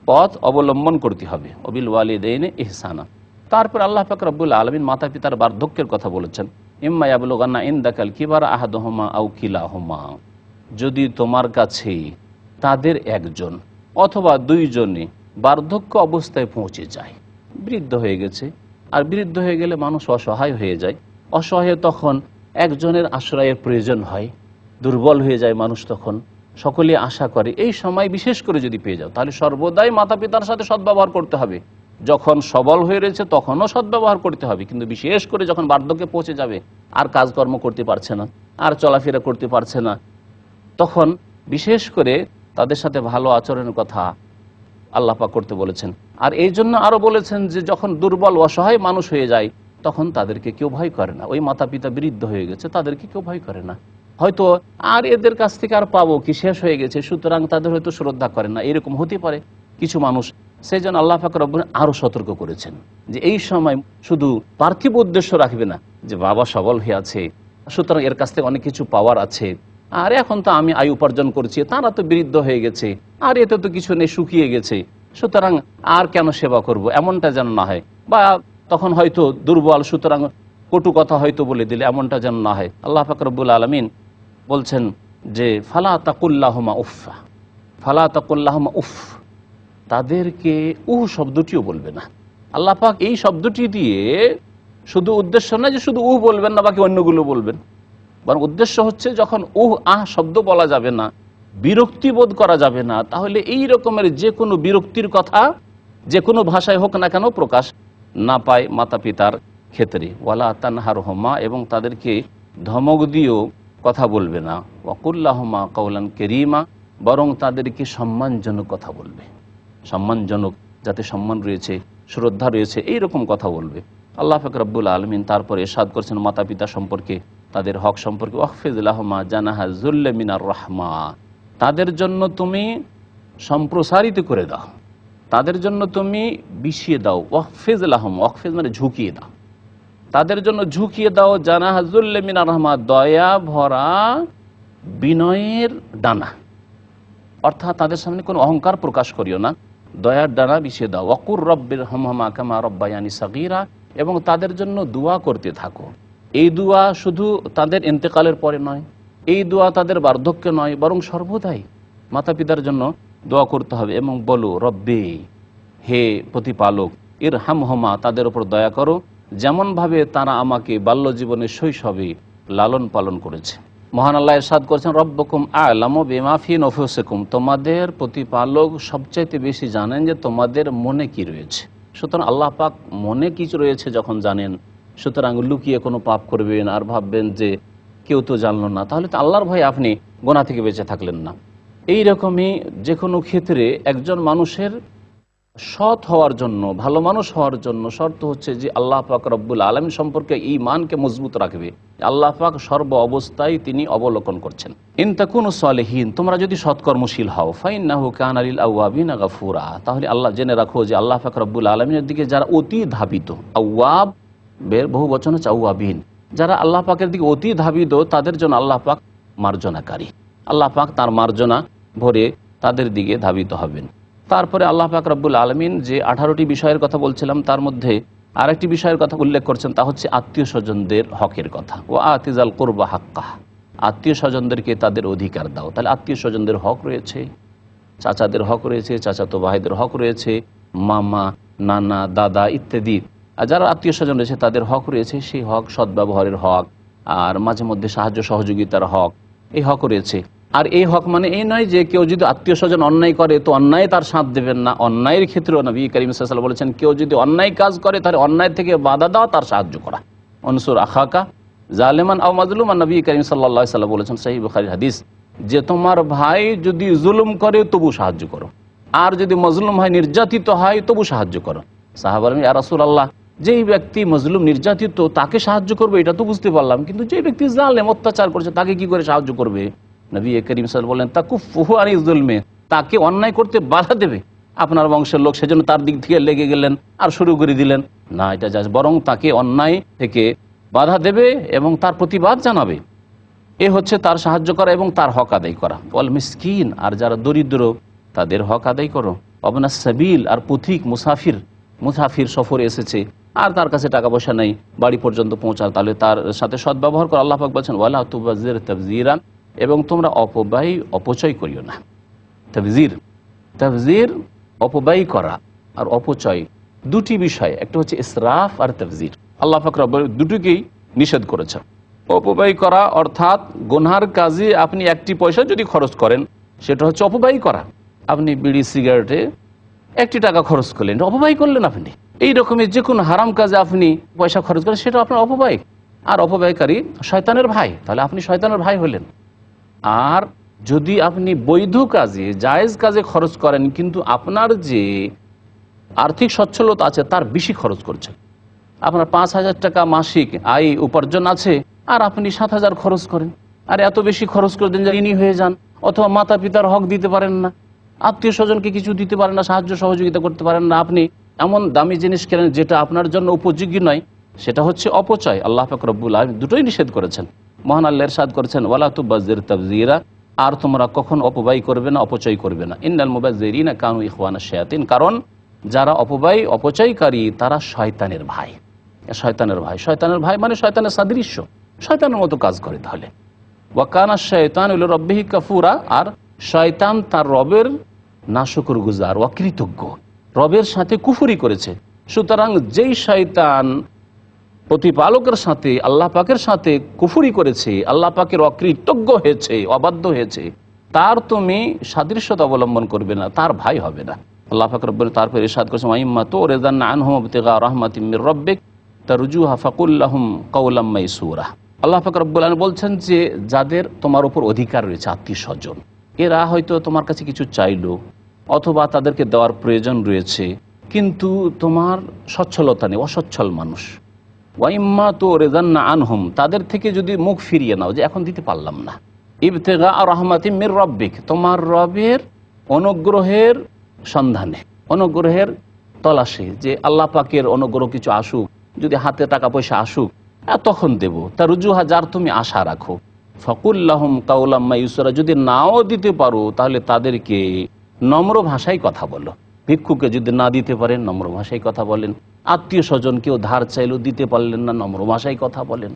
পথ অবলম্বন করতে হবে। ওয়াবিল ওয়ালিদাইনি ইহসানা। তারপর আল্লাহ পাক রব্বুল আলামিন মাতা পিতার বার্ধক্যের কথা বলেছেন, ইম্মা ইয়াবলুগান্না ইনদাকাল কিবারা আহাদুহুমা আও কিলাহুমা, যদি তোমার কাছে তাদের একজন অথবা দুইজনে বার্ধক্য অবস্থায় পৌঁছে যায়, বৃদ্ধ হয়ে গেছে। আর বৃদ্ধ হয়ে গেলে মানুষ অসহায় হয়ে যায়, অসহায় তখন একজনের আশ্রয়ের প্রয়োজন হয়, দুর্বল হয়ে যায় মানুষ, তখন সকলে আশা করে এই সময় বিশেষ করে যদি পেয়ে যাও, তাহলে সর্বদাই মাতা পিতার সাথে সদ্ব্যবহার করতে হবে। যখন সবল হয়ে রয়েছে তখনও সদ্ব্যবহার করতে হবে, কিন্তু বিশেষ করে যখন বার্ধক্যে পৌঁছে যাবে, আর কাজকর্ম করতে পারছে না, আর চলাফেরা করতে পারছে না, তখন বিশেষ করে তাদের সাথে ভালো আচরণের কথা আল্লাহ পাক করতে বলেছেন। আর এই জন্য আরও বলেছেন যে যখন দুর্বল অসহায় মানুষ হয়ে যায় তখন তাদেরকে কেউ ভয় করে না। ওই মাতা পিতা বৃদ্ধ হয়ে গেছে, তাদেরকে কেউ ভয় করে না, হয়তো আর এদের কাছ থেকে আর পাবো কি, শেষ হয়ে গেছে, সুতরাং তাদের হয়তো শ্রদ্ধা করে না, এরকম হতে পারে কিছু মানুষ। সেই জন্য আল্লাহ পাক রব্বুল আরও সতর্ক করেছেন যে এই সময় শুধু পার্থিব উদ্দেশ্য রাখবে না যে বাবা সবল হয়ে আছে, সুতরাং এর কাছ থেকে অনেক কিছু পাওয়ার আছে, আর এখন তো আমি আয় উপার্জন করছি, তারা তো বৃদ্ধ হয়ে গেছে, আর এতে তো কিছু নেই, শুকিয়ে গেছে, সুতরাং আর কেন সেবা করব, এমনটা যেন না হয়। বা তখন হয়তো দুর্বল, সুতরাং কটু কথা হয়তো বলে দিলে, এমনটা যেন না হয়। আল্লাহ পাক রব্বুল আলামিন বলছেন যে ফালা তাকুল্লাহুমা উফা, ফালা তাকুল্লাহুমা উফ, তাদেরকে শব্দটিও বলবে না। আল্লাহ পাক এই শব্দটি দিয়ে শুধু উদ্দেশ্য না যে শুধু বলবেন না, বাকি অন্যগুলো বলবেন, বরং উদ্দেশ্য হচ্ছে যখন শব্দ বলা যাবে না, বিরক্তি বোধ করা যাবে না, তাহলে এই রকমের যে কোনো বিরক্তির কথা যে কোনো ভাষায় হোক না কেন প্রকাশ না পায় মাতা পিতার ক্ষেত্রে। ওয়ালা তানহারহুমা, এবং তাদেরকে ধমক দিয়েও কথা বলবে না। ওয়াকুল্লাহুমা কাওলান কারীমা, বরং তাদেরকে সম্মানজনক কথা বলবে, সম্মানজনক, যাতে সম্মান রয়েছে, শ্রদ্ধা রয়েছে, এইরকম কথা বলবে। আল্লাহ পাক রব্বুল আলামিন তারপরে ইরশাদ করছেন মাতা পিতা সম্পর্কে, তাদের হক সম্পর্কে, ওয়াহফিজ লাহুমা জানাহা যুল্লি মিনার রাহমা, তাদের জন্য তুমি সম্প্রসারিত করে দাও, তাদের জন্য তুমি বিছিয়ে দাও। ওয়াহফিজ লাহুম, ওয়াহফিজ মানে ঝুঁকিয়ে দাও, তাদের জন্য ঝুঁকিয়ে দাও, জানাহা যুল্লি মিনার রাহমা, দয়া ভরা বিনয়ের ডানা, অর্থাৎ তাদের সামনে কোনো অহংকার প্রকাশ করিও না, দয়ার ডানা বিছিয়ে দাও। ওয়াকুর রব্বিরহামহুমা কামা রব্বায়ানি সাগীরা, এবং তাদের জন্য দোয়া করতে থাকো। এই দোয়া শুধু তাদের ইন্তেকালের পরে নয়, এই দোয়া তাদের বার্ধক্যে নয়, বরং সর্বদাই মাতা পিতার জন্য দোয়া করতে হবে। এবং বলো রব্বি, হে প্রতিপালক, ইরহামহুমা, তাদের উপর দয়া করো, যেমনভাবে তারা আমাকে বাল্য জীবনে শৈশবে লালন পালন করেছে। মহান আল্লাহ ইরশাদ করেছেন রব্বুকুম আ'লামু বিমা ফি নুফুসিকুম, তোমাদের প্রতিপালক সবচাইতে বেশি জানেন যে তোমাদের মনে কি রয়েছে। সুতরাং আল্লাহ পাক মনে কিছু রয়েছে যখন জানেন, সুতরাং লুকিয়ে কোনো পাপ করবেন আর ভাববেন যে কেউ তো জানলো না, তাহলে তো আল্লাহর ভয়ে আপনি গোনা থেকে বেঁচে থাকলেন না। এই রকমই যে কোনো ক্ষেত্রে একজন মানুষের সৎ হওয়ার জন্য, ভালো মানুষ হওয়ার জন্য শর্ত হচ্ছে যে আল্লাহ পাক রব্বুল আলামিন সম্পর্কে ঈমানকে মজবুত রাখবে। আল্লাহ পাক সর্ব অবস্থায় তিনি অবলোকন করছেন। ইন তাকুনু সালিহিন, তোমরা যদি সৎকর্মশীল হও, ফাইন্নাহু কানা লিল আওয়াবিনা গাফুরা, তাহলে আল্লাহ জেনে রাখো যে আল্লাহ পাক রব্বুল আলামিনের দিকে যারা অতি ধাবিত, আওয়াব বের বহু বচন হচ্ছে আওয়াবিন, যারা আল্লাহ পাকের দিকে অতি ধাবিত, তাদের জন্য আল্লাহ পাক মার্জনাকারী, আল্লাহ পাক তার মার্জনা ভরে তাদের দিকে ধাবিত হবেন। তারপরে আল্লাহ পাক রব্বুল আলামিন যে 18টি বিষয়ের কথা বলছিলাম, তার মধ্যে আরেকটি বিষয়ের কথা উল্লেখ করছেন, তা হচ্ছে আত্মীয় স্বজনদের হকের কথা। ও আতিজাল কুরবা হাক্কাহ, আত্মীয় স্বজনদেরকে তাদের অধিকার দাও। তাহলে আত্মীয় স্বজনদের হক রয়েছে, চাচাদের হক রয়েছে, চাচাতো ভাইদের হক রয়েছে, মামা, নানা, দাদা ইত্যাদি যারা আত্মীয় স্বজন রয়েছে তাদের হক রয়েছে। সেই হক সদ্ব্যবহারের হক, আর মাঝে মধ্যে সাহায্য সহযোগিতার হক, এই হক রয়েছে। আর এই হক মানে এই নয় যে কেউ যদি আত্মীয় স্বজন অন্যায় করে তো অন্যায় তার সাথ দেবেন না। অন্যায়ের ক্ষেত্রেও নবী করিম সাল্লাল্লাহু আলাইহি ওয়াসাল্লাম বলেছেন, কেউ যদি অন্যায় কাজ করে তাহলে অন্যায় থেকে বাধা দেওয়া, তার সাহায্য করা। আনসুর আখাকা জালেমান আও মাজলুমান, নবী করিম সাল্লাল্লাহু আলাইহি ওয়াসাল্লাম বলেছেন, সহিহ বুখারীর হাদিস, যে তোমার ভাই যদি জুলুম করে তবু সাহায্য করো, আর যদি মজলুম হয়, নির্যাতিত হয়, তবু সাহায্য করো। সাহাবারা বলেন, ইয়া রাসূলুল্লাহ, যেই ব্যক্তি মজলুম নির্যাতিত তাকে সাহায্য করবে এটা তো বুঝতে পারলাম, কিন্তু যে ব্যক্তি জালেম অত্যাচার করছে তাকে কি করে সাহায্য করবে? নবী করিম সাল্লাল্লাহু আলাইহি ওয়াসাল্লাম বলেন, তাকুফুহু আনি যুলমে, তাকে অন্যায় করতে বাধা দেবে। আপনার বংশের লোক, সেজন্য তার দিক থেকে লেগে গেলেন আর শুরু করে দিলেন না, এটা জায়েজ, বরং তাকে অন্যায় থেকে বাধা দেবে এবং তার প্রতিবাদ জানাবে। এ হচ্ছে তার সাহায্য করা এবং তার হক আদায় করা। ওয়াল মিসকিন, আর যারা দরিদ্র তাদের হক আদায় করো। ওয়াবনাস সাবিল, আর পথিক, মুসাফির সফরে এসেছে আর তার কাছে টাকা পয়সা নেই, বাড়ি পর্যন্ত পৌঁছার, তাহলে তার সাথে সদ্ব্যবহার করো। আল্লাহ পাক বলছেন, ওয়ালা তুবাজ্জির তাবযীরা, এবং তোমরা অপচয় করিও না। তাবযীর অপব্যয় করা আর অপচয় দুটি বিষয়, একটা হচ্ছে ইসরাফ আর তাবযীর। আল্লাহ পাক রব্বুল দুটোকেই নিষেধ করেছেন। অপব্যয় করা অর্থাৎ গুনহার কাজে আপনি একটি পয়সা যদি খরচ করেন সেটা হচ্ছে অপব্যয় করা। আপনি বিড়ি সিগারেটে 1 টাকা খরচ করলেন, অপব্যয় করলেন আপনি। এই রকমের যে কোনো হারাম কাজে আপনি পয়সা খরচ করেন সেটা আপনার অপব্যয়। আর অপব্যয়কারী শয়তানের ভাই, তাহলে আপনি শয়তানের ভাই হলেন। আর যদি আপনি বৈধ কাজে জায়েজ কাজে খরচ করেন কিন্তু আপনার যে আর্থিক সচ্ছলতা আছে তার বেশি খরচ করছেন, আপনার 5,000 টাকা মাসিক আয় উপার্জন আছে আর আপনি 7,000 খরচ করেন, আর এত বেশি খরচ করে দেন যে ঋণী হয়ে যান, অথবা মাতা পিতার হক দিতে পারেন না, আত্মীয় স্বজনকে কিছু দিতে পারেন না, সাহায্য সহযোগিতা করতে পারেন না, আপনি এমন দামি জিনিস কেনেন যেটা আপনার জন্য উপযোগী নয়, সেটা হচ্ছে অপচয়। আল্লাহ পাক রব্বুল আলামিন দুটোই নিষেধ করেছেন। মহান আল্লাহ ইরশাদ করেছেন, ওয়ালা তুবাজ্জির তাবযীরা, আর তোমরা কখন অপব্যয় করবে না, অপচয় করবে না। ইন্নাল মুবাজ্জিরিনা কানু ইখওয়ানাশ শায়াতিন, কারণ যারা অপচয়কারী তারা শয়তানের ভাই। শয়তানের ভাই, শয়তানের ভাই মানে শয়তানের সাদৃশ্য, শয়তানের মতো কাজ করে। তাহলে ওয়া কানা শাইতানু লিরাব্বিহি কাফুরা, আর শয়তান তার রবের নাশকরগুজার, অকৃতজ্ঞ, রবের সাথে কুফরি করেছে। সুতরাং যেই শয়তান প্রতিপালকের সাথে আল্লাহ পাকের সাথে কুফরি করেছে, আল্লাহ পাকের অকৃতজ্ঞ হয়েছে, অবাধ্য হয়েছে, তার তুমি সাদৃশ্যতা অবলম্বন করবে না, তার ভাই হবে না। আল্লাহ পাক রব্বুল তারপর ইরশাদ করেছেন, ওয়াইম্মা তুরিদান্না আনহুম ইবতিগা রাহমাতিম মির রাব্বিক তারজুহা ফাকুল লাহুম কাওলাম মাইসুরা। আল্লাহ পাক রব্বুল আলামিন বলছেন যে যাদের তোমার উপর অধিকার রয়েছে, আত্মীয় স্বজন, এরা হয়তো তোমার কাছে কিছু চাইলো অথবা তাদেরকে দেওয়ার প্রয়োজন রয়েছে, কিন্তু তোমার সচ্ছলতা নেই, অসচ্ছল মানুষ। ওয়াইম্মা তুরিদান্না আনহুম, তাদের থেকে যদি মুখ ফিরিয়ে নাও যে এখন দিতে পারলাম না, ইবতিগা রাহমাতিম মির রাব্বিক, তোমার রবের অনুগ্রহের সন্ধানে, অনুগ্রহের তলাশে, যে আল্লাহ পাকের অনুগ্রহ কিছু আসুক, যদি হাতে টাকা পয়সা আসুক তখন দেব, তার রুজুহা, যার তুমি আশা রাখো। ফাকুল্লাহুম কাওলাম মাইসুরা, যদি নাও দিতে পারো তাহলে তাদেরকে নম্র ভাষায় কথা বলো। ভিক্ষুকে যদি না দিতে পারেন নম্র ভাষায় কথা বলেন, আত্মীয় স্বজন কেউ ধার চাইলেও দিতে পারলেন না নম্র ভাষায় কথা বলেন।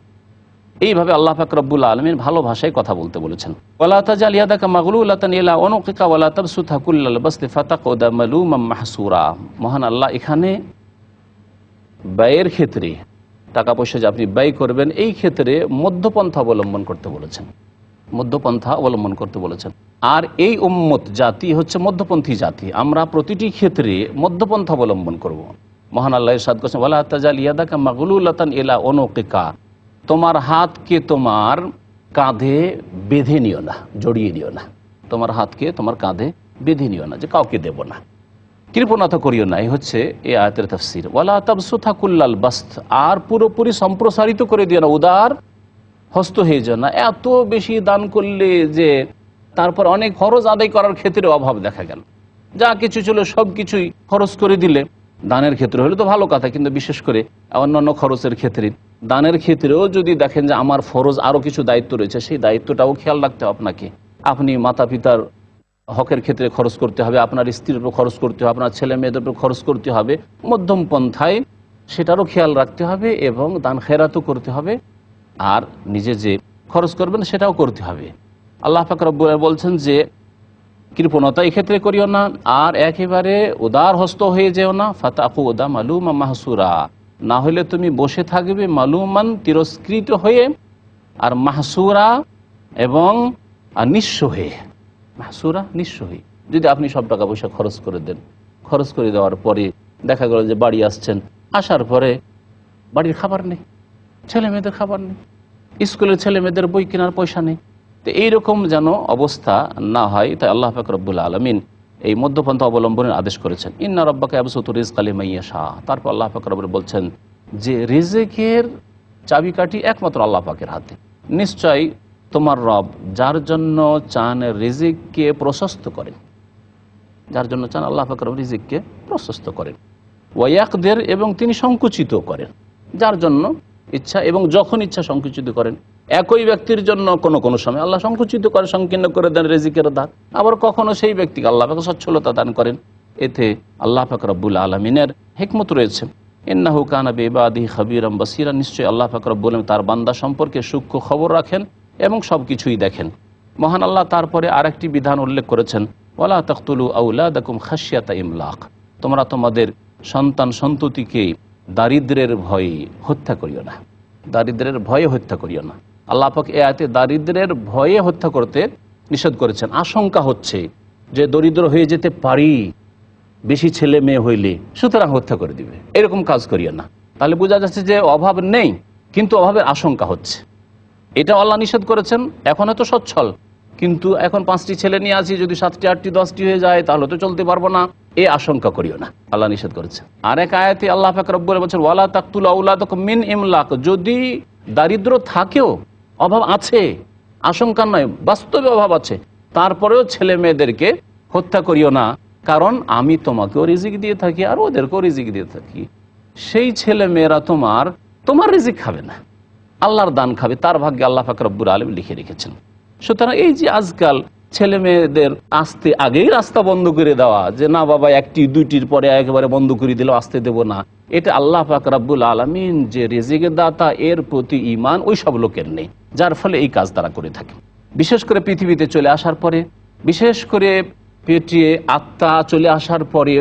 এইভাবে আল্লাহ পাক রব্বুল আলামিন ভালো ভাষায় কথা বলতে বলেছেন। ওয়ালা তাজাল ইয়াদাকা মাগলুলাতান ইলা উনুকিকা ওয়ালা তাবসুতহা কুল্লাল বাসতি ফাতাকুদা মালুমান মাহসুরা। মহান আল্লাহ এখানে ব্যয়ের ক্ষেত্রে, টাকা পয়সা যে আপনি ব্যয় করবেন এই ক্ষেত্রে মধ্যপন্থা অবলম্বন করতে বলেছেন, মধ্যপন্থা অবলম্বন করতে বলেছেন। আর এই উম্মত জাতি হচ্ছে মধ্যপন্থী জাতি, আমরা প্রতিটি ক্ষেত্রে মধ্যপন্থা অবলম্বন করব। মহান আল্লাহ ইরশাদ করেছেন, ওয়ালা তাজাল ইয়াদাকা মাগলুলাতান ইলা উনুকিকা, তোমার হাতকে তোমার কাঁধে বেঁধে নিও না, জড়িয়ে নিও না, তোমার হাতকে তোমার কাঁধে বেঁধে নিও না যে কাউকে দেব না, কৃপণতা করিও না। এই হচ্ছে এই আয়াতের তাফসীর। ওয়ালা তাবসুতহা কুল্লাল বাসত, আর পুরোপুরি সম্প্রসারিত করে দিও না, উদার হস্ত হয়ে যাও না। এত বেশি দান করলে যে তারপর অনেক খরচ আদায় করার ক্ষেত্রে অভাব দেখা গেল, যা কিছু ছিল সব কিছুই খরচ করে দিলে। দানের ক্ষেত্রে হলে তো ভালো কথা, কিন্তু বিশেষ করে অন্যান্য খরচের ক্ষেত্রে, দানের ক্ষেত্রেও যদি দেখেন যে আমার ফরজ আরও কিছু দায়িত্ব রয়েছে, সেই দায়িত্বটাও খেয়াল রাখতে হবে আপনাকে। আপনি মাতা পিতার হকের ক্ষেত্রে খরচ করতে হবে, আপনার স্ত্রীর উপর খরচ করতে হবে, আপনার ছেলে মেয়েদের উপর খরচ করতে হবে, মধ্যম পন্থায় সেটারও খেয়াল রাখতে হবে, এবং দান খেরাতও করতে হবে, আর নিজে যে খরচ করবেন সেটাও করতে হবে। আল্লাহ পাক রব্বুল আলামিন বলছেন যে কৃপণতা এক্ষেত্রে করিও না, আর একেবারে উদার হস্ত হয়ে যেও না। ফাতাকুদা মালুমা মাহসুরা, না হলে তুমি বসে থাকবে মালুমান, তিরস্কৃত হয়ে, আর মাহসুরা এবং নিঃস্ব হয়ে। মাহসুরা, নিঃস্ব হয়ে। যদি আপনি সব টাকা পয়সা খরচ করে দেন, খরচ করে দেওয়ার পরে দেখা গেল যে বাড়ি আসছেন, আসার পরে বাড়ির খাবার নেই, ছেলে মেয়েদের খাবার নেই, স্কুলের ছেলে মেয়েদের বই কেনার পয়সা নেই। তো এইরকম যেন অবস্থা না হয়, তাই আল্লাহ পাক রব্বুল আলামিন এই মধ্যপন্থা অবলম্বনের আদেশ করেছেন। ইন্না রাব্বাকা ইয়াবসুতু রিজকা লিমান ইয়াশা। তারপর আল্লাহ পাক রব্বুল বলছেন যে রিজিকের চাবিকাঠি একমাত্র আল্লাহ পাকের হাতে। নিশ্চয় তোমার রব যার জন্য চান রিজিককে প্রশস্ত করেন, যার জন্য চান আল্লাহ পাক রব্বুল রিজিককে প্রশস্ত করেন। ওয়ায়াকদের, এবং তিনি সংকুচিত করেন, যার জন্য ইচ্ছা এবং যখন ইচ্ছা সংকুচিত করেন। একই ব্যক্তির জন্য কোনো কোনো সময় আল্লাহ সংকুচিত করে, সংকীর্ণ করে দেন রিজিকের দ্বার, আবার কখনো সেই ব্যক্তিকে আল্লাহ পাক সচ্ছলতা দান করেন। এতে আল্লাহ পাক রব্বুল আলামিনের হিকমত রয়েছে। ইন্নাহু কানা বিইবাদিহি খাবীরাম বাসীরা, নিশ্চয়ই আল্লাহ পাক রব্বুল আলামিন তার বান্দা সম্পর্কে সূক্ষ্ম খবর রাখেন এবং সব কিছুই দেখেন। মহান আল্লাহ তারপরে আরেকটি বিধান উল্লেখ করেছেন, ওয়ালা তাকতুলু আওলাদাকুম খাশিয়াতা ইমলাক, তোমরা তোমাদের সন্তান সন্ততিকে দারিদ্রের ভয়ে হত্যা করিও না, দারিদ্রের ভয়ে হত্যা করিও না। আল্লাহ পাক এই আয়াতে দারিদ্রের ভয়ে হত্যা করতে নিষেধ করেছেন। আশঙ্কা হচ্ছে যে দরিদ্র হয়ে যেতে পারি বেশি ছেলে মেয়ে হইলে, সুতরাং হত্যা করে দিবে, এরকম কাজ করিও না। তাহলে বোঝা যাচ্ছে যে অভাব নেই, কিন্তু অভাবের আশঙ্কা হচ্ছে, এটা আল্লাহ নিষেধ করেছেন। এখন হয়তো সচ্ছল, কিন্তু এখন 5টি ছেলে নিয়ে আছি, যদি 7টি 8টি 10টি হয়ে যায় তাহলে তো চলতে পারবো না, এই আশঙ্কা করিও না, আল্লাহ নিষেধ করেছে। আর এক আয়াতে আল্লাহ পাক রব্বুল বলছেন ওয়ালা তাকতুলু আওলাদাকুম মিন ইমলাক, যদি দারিদ্র থাকেও, অভাব আছে, আশঙ্কা নয়, বাস্তবে অভাব আছে, তারপরেও ছেলে মেয়েদেরকে হত্যা করিও না, কারণ আমি তোমাকেও রিজিক দিয়ে থাকি আর ওদেরকেও রিজিক দিয়ে থাকি। সেই ছেলে মেয়েরা তোমার রিজিক খাবে না, আল্লাহর দান খাবে, তার ভাগ্যে আল্লাহ পাক রব্বুল আলামিন লিখে রেখেছেন। সুতরাং এই যে আজকাল ছেলে মেয়েদের আসতে আগেই রাস্তা বন্ধ করে দেওয়া, যে না বাবা 1টি 2টির পরে একেবারে বন্ধ করে দিল, আসতে দেব না, এটা আল্লাহ পাক রব্বুল আলামিন যে রিজিকের দাতা এর প্রতি ঈমান ওই সব লোকের নেই, যার ফলে এই কাজ তারা করে থাকে। বিশেষ করে পৃথিবীতে চলে আসার পরে, বিশেষ করে পেটে আত্মা চলে আসার পরে,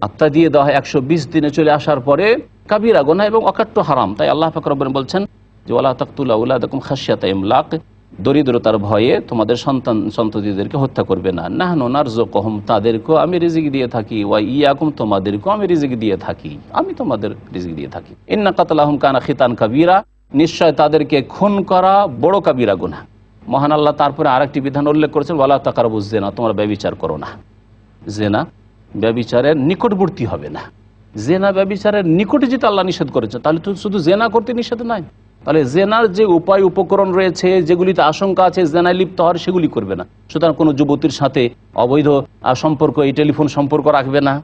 আত্মা দিয়ে দেওয়া হয় 120 দিনে চলে আসার পরে কাবিরা গুনাহ এবং অকাট্য হারাম। তাই আল্লাহ পাক রব্বুল বলছেন যে ওয়ালা তাকতুলু আওলাদাকুম খাশিয়াতা ইমলাক, দরিদ্রতার ভয়ে তোমাদের সন্ততিদেরকে হত্যা করবে না। নাহনু নারযুকুহুম, তাদেরকেও আমি রিজিক দিয়ে থাকি, ওয়া ইয়াকুম, তোমাদেরকেও আমি রিজিক দিয়ে থাকি, আমি তোমাদের রিজিক দিয়ে থাকি। ইন্না কাতলাহুম কানা খিতান কাবীরা, নিশ্চয় তাদেরকে খুন করা বড় কাবিরা গুনাহ। মহান আল্লাহ তারপরে আরেকটি বিধান উল্লেখ করেছেন ওয়ালা তাকরাবুজ জিনা, তোমরা ব্যভিচার করো না। জেনা ব্যভিচারের নিকটবর্তী হবে না। জেনা ব্যভিচারের নিকটে যেটা আল্লাহ নিষেধ করেছে, তাহলে তো শুধু জেনা করতে নিষেধ নাই, তাহলে জেনার যে উপায় উপকরণ রয়েছে, যেগুলিতে আশঙ্কা আছে জেনায় লিপ্ত হওয়ার, সেগুলি করবে না। সুতরাং কোনো যুবতীর সাথে অবৈধ সম্পর্ক, এই টেলিফোন সম্পর্ক রাখবে না,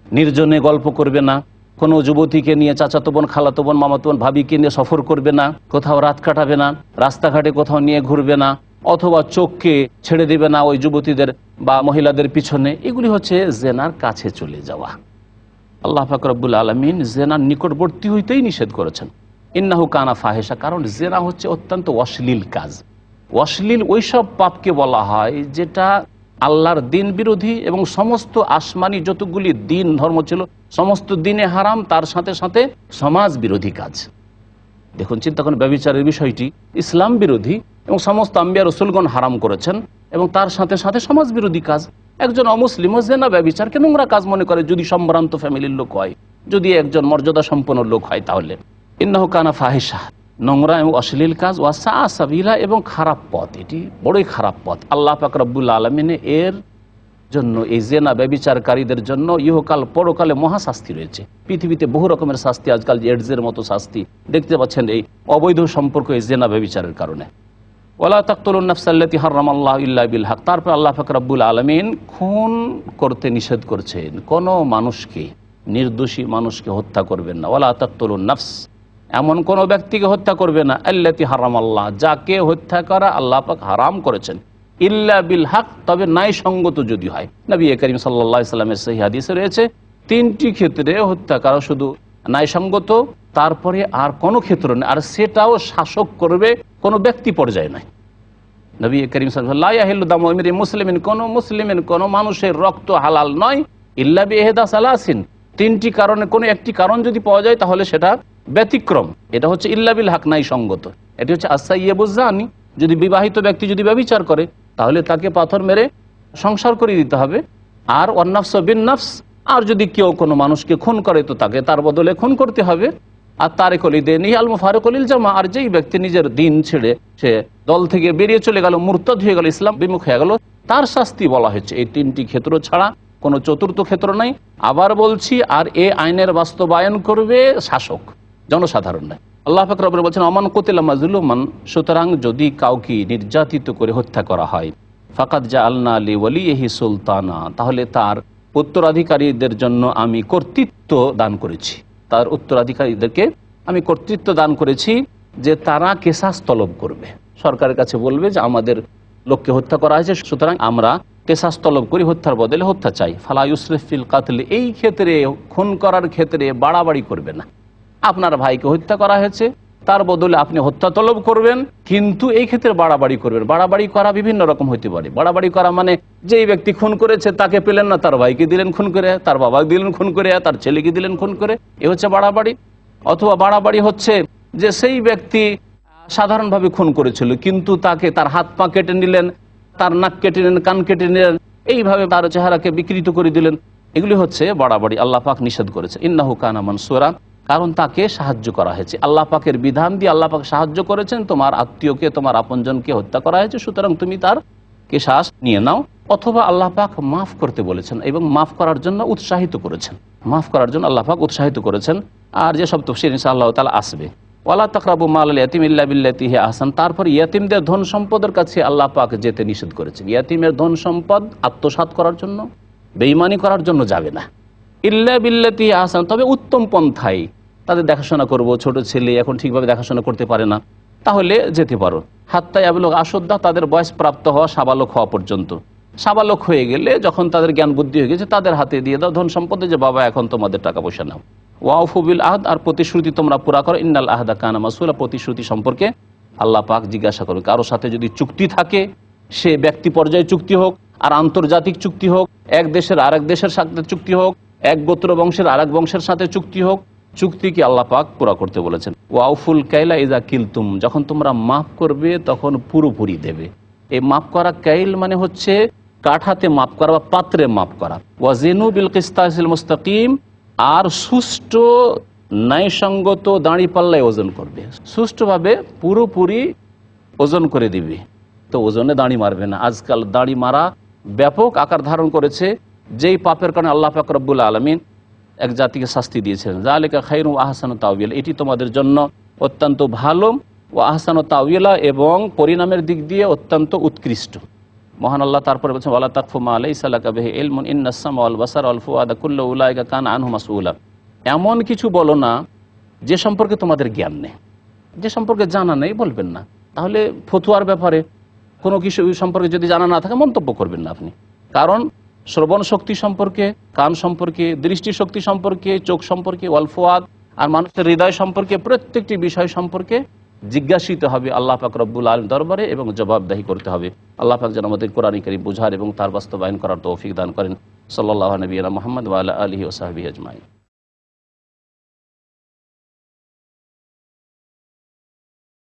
নির্জনে গল্প করবে না, কোনো যুবতীকে নিয়ে চাচাতো বোন, খালাতো বোন, মামাতো বোন, ভাবিকে নিয়ে সফর করবে না, কোথাও রাত কাটাবে না, রাস্তাঘাটে কোথাও নিয়ে ঘুরবে না, অথবা চোখকে ছেড়ে দেবে না ওই যুবতীদের বা মহিলাদের পিছনে। এগুলি হচ্ছে জেনার কাছে চলে যাওয়া। আল্লাহ পাক রব্বুল আলামিন জেনার নিকটবর্তী হইতেই নিষেধ করেছেন। ইন্নাহু কানা ফাহেসা, কারণ জেনা হচ্ছে অত্যন্ত অশ্লীল কাজ। অশ্লীল ওইসব পাপকে বলা হয় যেটা আল্লাহর দিন বিরোধী এবং সমস্ত আসমানি যতগুলি দিন ধর্ম ছিল সমস্ত দিনে হারাম, তার সাথে সাথে সমাজ বিরোধী কাজ। দেখুন চিন্তা করুন, ব্যভিচারের বিষয়টি ইসলাম বিরোধী এবং সমস্ত আম্বিয়া রসুলগণ হারাম করেছেন, এবং তার সাথে সাথে সমাজ বিরোধী কাজ। একজন অমুসলিমও জেনা ব্যভিচারকে নোংরা কাজ মনে করে, যদি সম্ভ্রান্ত ফ্যামিলির লোক হয়, যদি একজন মর্যাদা সম্পন্ন লোক হয়, তাহলে ইন্নাহু কানা ফাহিশা, নোংরা এবং অশ্লীল কাজ, ওয়াসা সাবিলা, এবং খারাপ পথ, এটি বড়ই খারাপ পথ। আল্লাহ পাক রব্বুল আলামিন এর জন্য, এই জেনা ব্যভিচারকারীদের জন্য ইহকাল পরকালে মহাশাস্তি রয়েছে। পৃথিবীতে বহু রকমের শাস্তি, আজকাল এডসের মতো শাস্তি দেখতে পাচ্ছেন এই অবৈধ সম্পর্ক, এই জেনা ব্যভিচারের কারণে। ওয়ালা তাকতুলুন নাফসাল্লাতী হারামাল্লাহু ইল্লা বিল হক, তারপর আল্লাহ পাক রব্বুল আলামিন খুন করতে নিষেধ করছেন। কোনো মানুষকে, নির্দোষী মানুষকে হত্যা করবেন না। ওয়ালা তাকতুলুন নাফস, এমন কোনো ব্যক্তিকে হত্যা করবে না, আল্লাতী হারামাল্লাহ, যাকে হত্যা করা আল্লাহ পাক হারাম করেছেন, ইল্লা বিল হক, তবে ন্যায়সঙ্গত যদি হয়। নবী করিম সাল্লাল্লাহু আলাইহি সাল্লামের সহিহ হাদিসে রয়েছে 3টি ক্ষেত্রে হত্যা করা শুধু ন্যায়সঙ্গত, তারপরে আর কোনো ক্ষেত্র নেই, আর সেটাও শাসক করবে, কোনো ব্যক্তি পর্যায়ে নয়। নবী করিম সাল্লাল্লাহু আলাইহি ওয়াসাল্লাম লা ইয়াহিল্লু দামু ইমরিইন মুসলিমিন, কোনো মানুষের রক্ত হালাল নয়, ইল্লা বিইহদা সালাসিন, 3টি কারণে কোনো একটি কারণ যদি পাওয়া যায় তাহলে সেটা ব্যতিক্রম। এটা হচ্ছে ইল্লা বিল হক, ন্যায়সঙ্গত। এটি হচ্ছে আসাইয়্যিবুজ জানি, যদি বিবাহিত ব্যক্তি যদি ব্যভিচার করে তাহলে তাকে পাথর মেরে সংসার করে দিতে হবে। আর ওয়ান্নাফস বিন নাফস, আর যদি কেউ কোনো মানুষকে খুন করে তো তাকে তার বদলে খুন করতে হবে। আর তারিকুল ইদিনিহি আল মুফারিকুল লিল জামা, আর যেই ব্যক্তি নিজের দিন ছেড়ে সে দল থেকে বেরিয়ে চলে গেল, মুরতাদ হয়ে গেল, ইসলাম বিমুখ হয়ে গেল, তার শাস্তি বলা হয়েছে। এই 3টি ক্ষেত্র ছাড়া কোনো চতুর্থ ক্ষেত্র নাই। আবার বলছি, আর এ আইনের বাস্তবায়ন করবে শাসক, জনসাধারণ নয়। আল্লাহ পাক রব্বুল বলছেন আমান কুতিলা মাজলুমান, সুতরাং যদি কাউকে নির্যাতিত করে হত্যা করা হয়, ফাকাদ জাআলনা লিওয়ালিহি সুলতানা, তাহলে তার উত্তরাধিকারীদের জন্য আমি কর্তৃত্ব দান করেছি, তার উত্তরাধিকারীদেরকে আমি কর্তৃত্ব দান করেছি যে তারা কেসাস তলব করবে, সরকারের কাছে বলবে যে আমাদের লোককে হত্যা করা হয়েছে, সুতরাং আমরা কেসাস তলব করি, হত্যার বদলে হত্যা চাই। ফালা ইউসরিফ ফিল কাতল, এই ক্ষেত্রে খুন করার ক্ষেত্রে বাড়াবাড়ি করবে না। আপনার ভাইকে হত্যা করা হয়েছে, তার বদলে আপনি হত্যা তলব করবেন, কিন্তু এই ক্ষেত্রে বাড়াবাড়ি করবেন। বাড়াবাড়ি করা বিভিন্ন রকম হতে পারে। বাড়াবাড়ি করা মানে যেই ব্যক্তি খুন করেছে তাকে পেলেন না, তার ভাইকে দিলেন খুন করে, তার বাবাকে দিলেন খুন করে, তার ছেলেকে দিলেন খুন করে, এ হচ্ছে বাড়াবাড়ি। অথবা বাড়াবাড়ি হচ্ছে যে সেই ব্যক্তি সাধারণভাবে খুন করেছিল, কিন্তু তাকে তার হাত পা কেটে নিলেন, তার নাক কেটে নিলেন, কান কেটে নিলেন, এইভাবে তার চেহারাকে বিকৃত করে দিলেন, এগুলি হচ্ছে বাড়াবাড়ি। আল্লাহ পাক নিষেধ করেছে ইন্নাহু কানা মানসুরা, কারণ তাকে সাহায্য করা হয়েছে। আল্লাহ পাকের বিধান দিয়ে আল্লাহ পাক সাহায্য করেছেন, তোমার আত্মীয়কে, তোমার আপনজনকে হত্যা করা হয়েছে, সুতরাং তুমি তার কিসাস নিয়ে নাও, অথবা আল্লাহ পাক মাফ করতে বলেছেন এবং মাফ করার জন্য উৎসাহিত করেছেন, মাফ করার জন্য আল্লাহ পাক উৎসাহিত করেছেন। আর যেসব তফসির ইনশাআল্লাহ তাআলা আসবে, ওয়ালা তাকরাবু মালাল ইয়াতিম ইল্লা বিল্লাতি হিয়া আহসান, তারপর ইয়াতিমদের ধন সম্পদের কাছে আল্লাহ পাক যেতে নিষেধ করেছেন। ইয়াতিমের ধন সম্পদ আত্মসাৎ করার জন্য, বেঈমানি করার জন্য যাবে না, ইল্লা বিল্লাতি হিয়া আহসান, তবে উত্তম পন্থায় তাদের দেখাশোনা করব। ছোট ছেলে এখন ঠিকভাবে দেখাশোনা করতে পারে না, তাহলে যেতে পারো। হাত্তা ইয়াবলুগ আশুদ্দাহ, তাদের বয়স প্রাপ্ত হওয়া, সাবালক হওয়া পর্যন্ত। সাবালক হয়ে গেলে যখন তাদের জ্ঞান বুদ্ধি হয়ে গেছে, তাদের হাতে দিয়ে দাও ধন সম্পদে, যে বাবা এখন তোমাদের টাকা পয়সা নাও। ওয়াউফু বিল আহদ, আর প্রতিশ্রুতি তোমরা পুরা করো। ইন্নাল আহদা কানা মাসউলা, প্রতিশ্রুতি সম্পর্কে আল্লাহ পাক জিজ্ঞাসা করবে। কারোর সাথে যদি চুক্তি থাকে, সে ব্যক্তি পর্যায়ে চুক্তি হোক আর আন্তর্জাতিক চুক্তি হোক, এক দেশের আরেক দেশের সাথে চুক্তি হোক, এক গোত্র বংশের আরেক বংশের সাথে চুক্তি হোক, চুক্তিকে আল্লাহ পাক পুরা করতে বলেছেন। ওয়াউফুল কাইলা ইজা কিলতুম, যখন তোমরা মাফ করবে তখন পুরোপুরি দেবে। এই মাফ করা কাইল মানে হচ্ছে কাঠাতে মাফ করা বা পাত্রে মাফ করা। ওয়াজিনু বিল কিসতাসিল মুস্তাকিম, আর সুষ্ঠু ন্যায়সঙ্গত দাঁড়ি পাল্লায় ওজন করবে, সুষ্ঠুভাবে পুরোপুরি ওজন করে দিবে। তো ওজনে দাঁড়ি মারবে না। আজকাল দাঁড়ি মারা ব্যাপক আকার ধারণ করেছে, যেই পাপের কারণে আল্লাহ পাক রব্বুল আলামিন এক জাতিকে শাস্তি দিয়েছেন। যালিকা খায়রুন ওয়া আহসানু তাওয়িলা, এটি তোমাদের জন্য অত্যন্ত ভালো, ওয়া আহসানু তাওয়িলা, এবং পরিণামের দিক দিয়ে অত্যন্ত উৎকৃষ্ট। মহান আল্লাহ তারপরে বলছেন, ওয়ালা তাকফু মা লাইসা লাকা বিহি ইলমুন ইন্নাস সামআ ওয়াল বাসারা ওয়াল ফুআদা কুল্লু উলাইকা কানা আনহু মাসউলা। এমন কিছু বলো না যে সম্পর্কে তোমাদের জ্ঞান নেই, যে সম্পর্কে জানা নেই বলবেন না। তাহলে ফতুয়ার ব্যাপারে কোনো কিছু সম্পর্কে যদি জানা না থাকে মন্তব্য করবেন না আপনি। কারণ শ্রবণ শক্তি সম্পর্কে, কান সম্পর্কে, দৃষ্টি শক্তি সম্পর্কে, চোখ সম্পর্কে, ওয়াল ফুআদ, আর মানুষের হৃদয় সম্পর্কে, প্রত্যেকটি বিষয় সম্পর্কে জিজ্ঞাসিত হবে আল্লাহ পাক রব্বুল আলামিন দরবারে এবং জবাবদাহি করতে হবে। আল্লাহ পাক যেন আমাদের কোরআন কারীম বুঝার এবং তার বাস্তবায়ন করার তৌফিক দান করেন। সাল্লাল্লাহু আলা নবিয়িনা মুহাম্মদ ওয়া আলা আলিহি ওয়া সাহবিহি আজমাইন।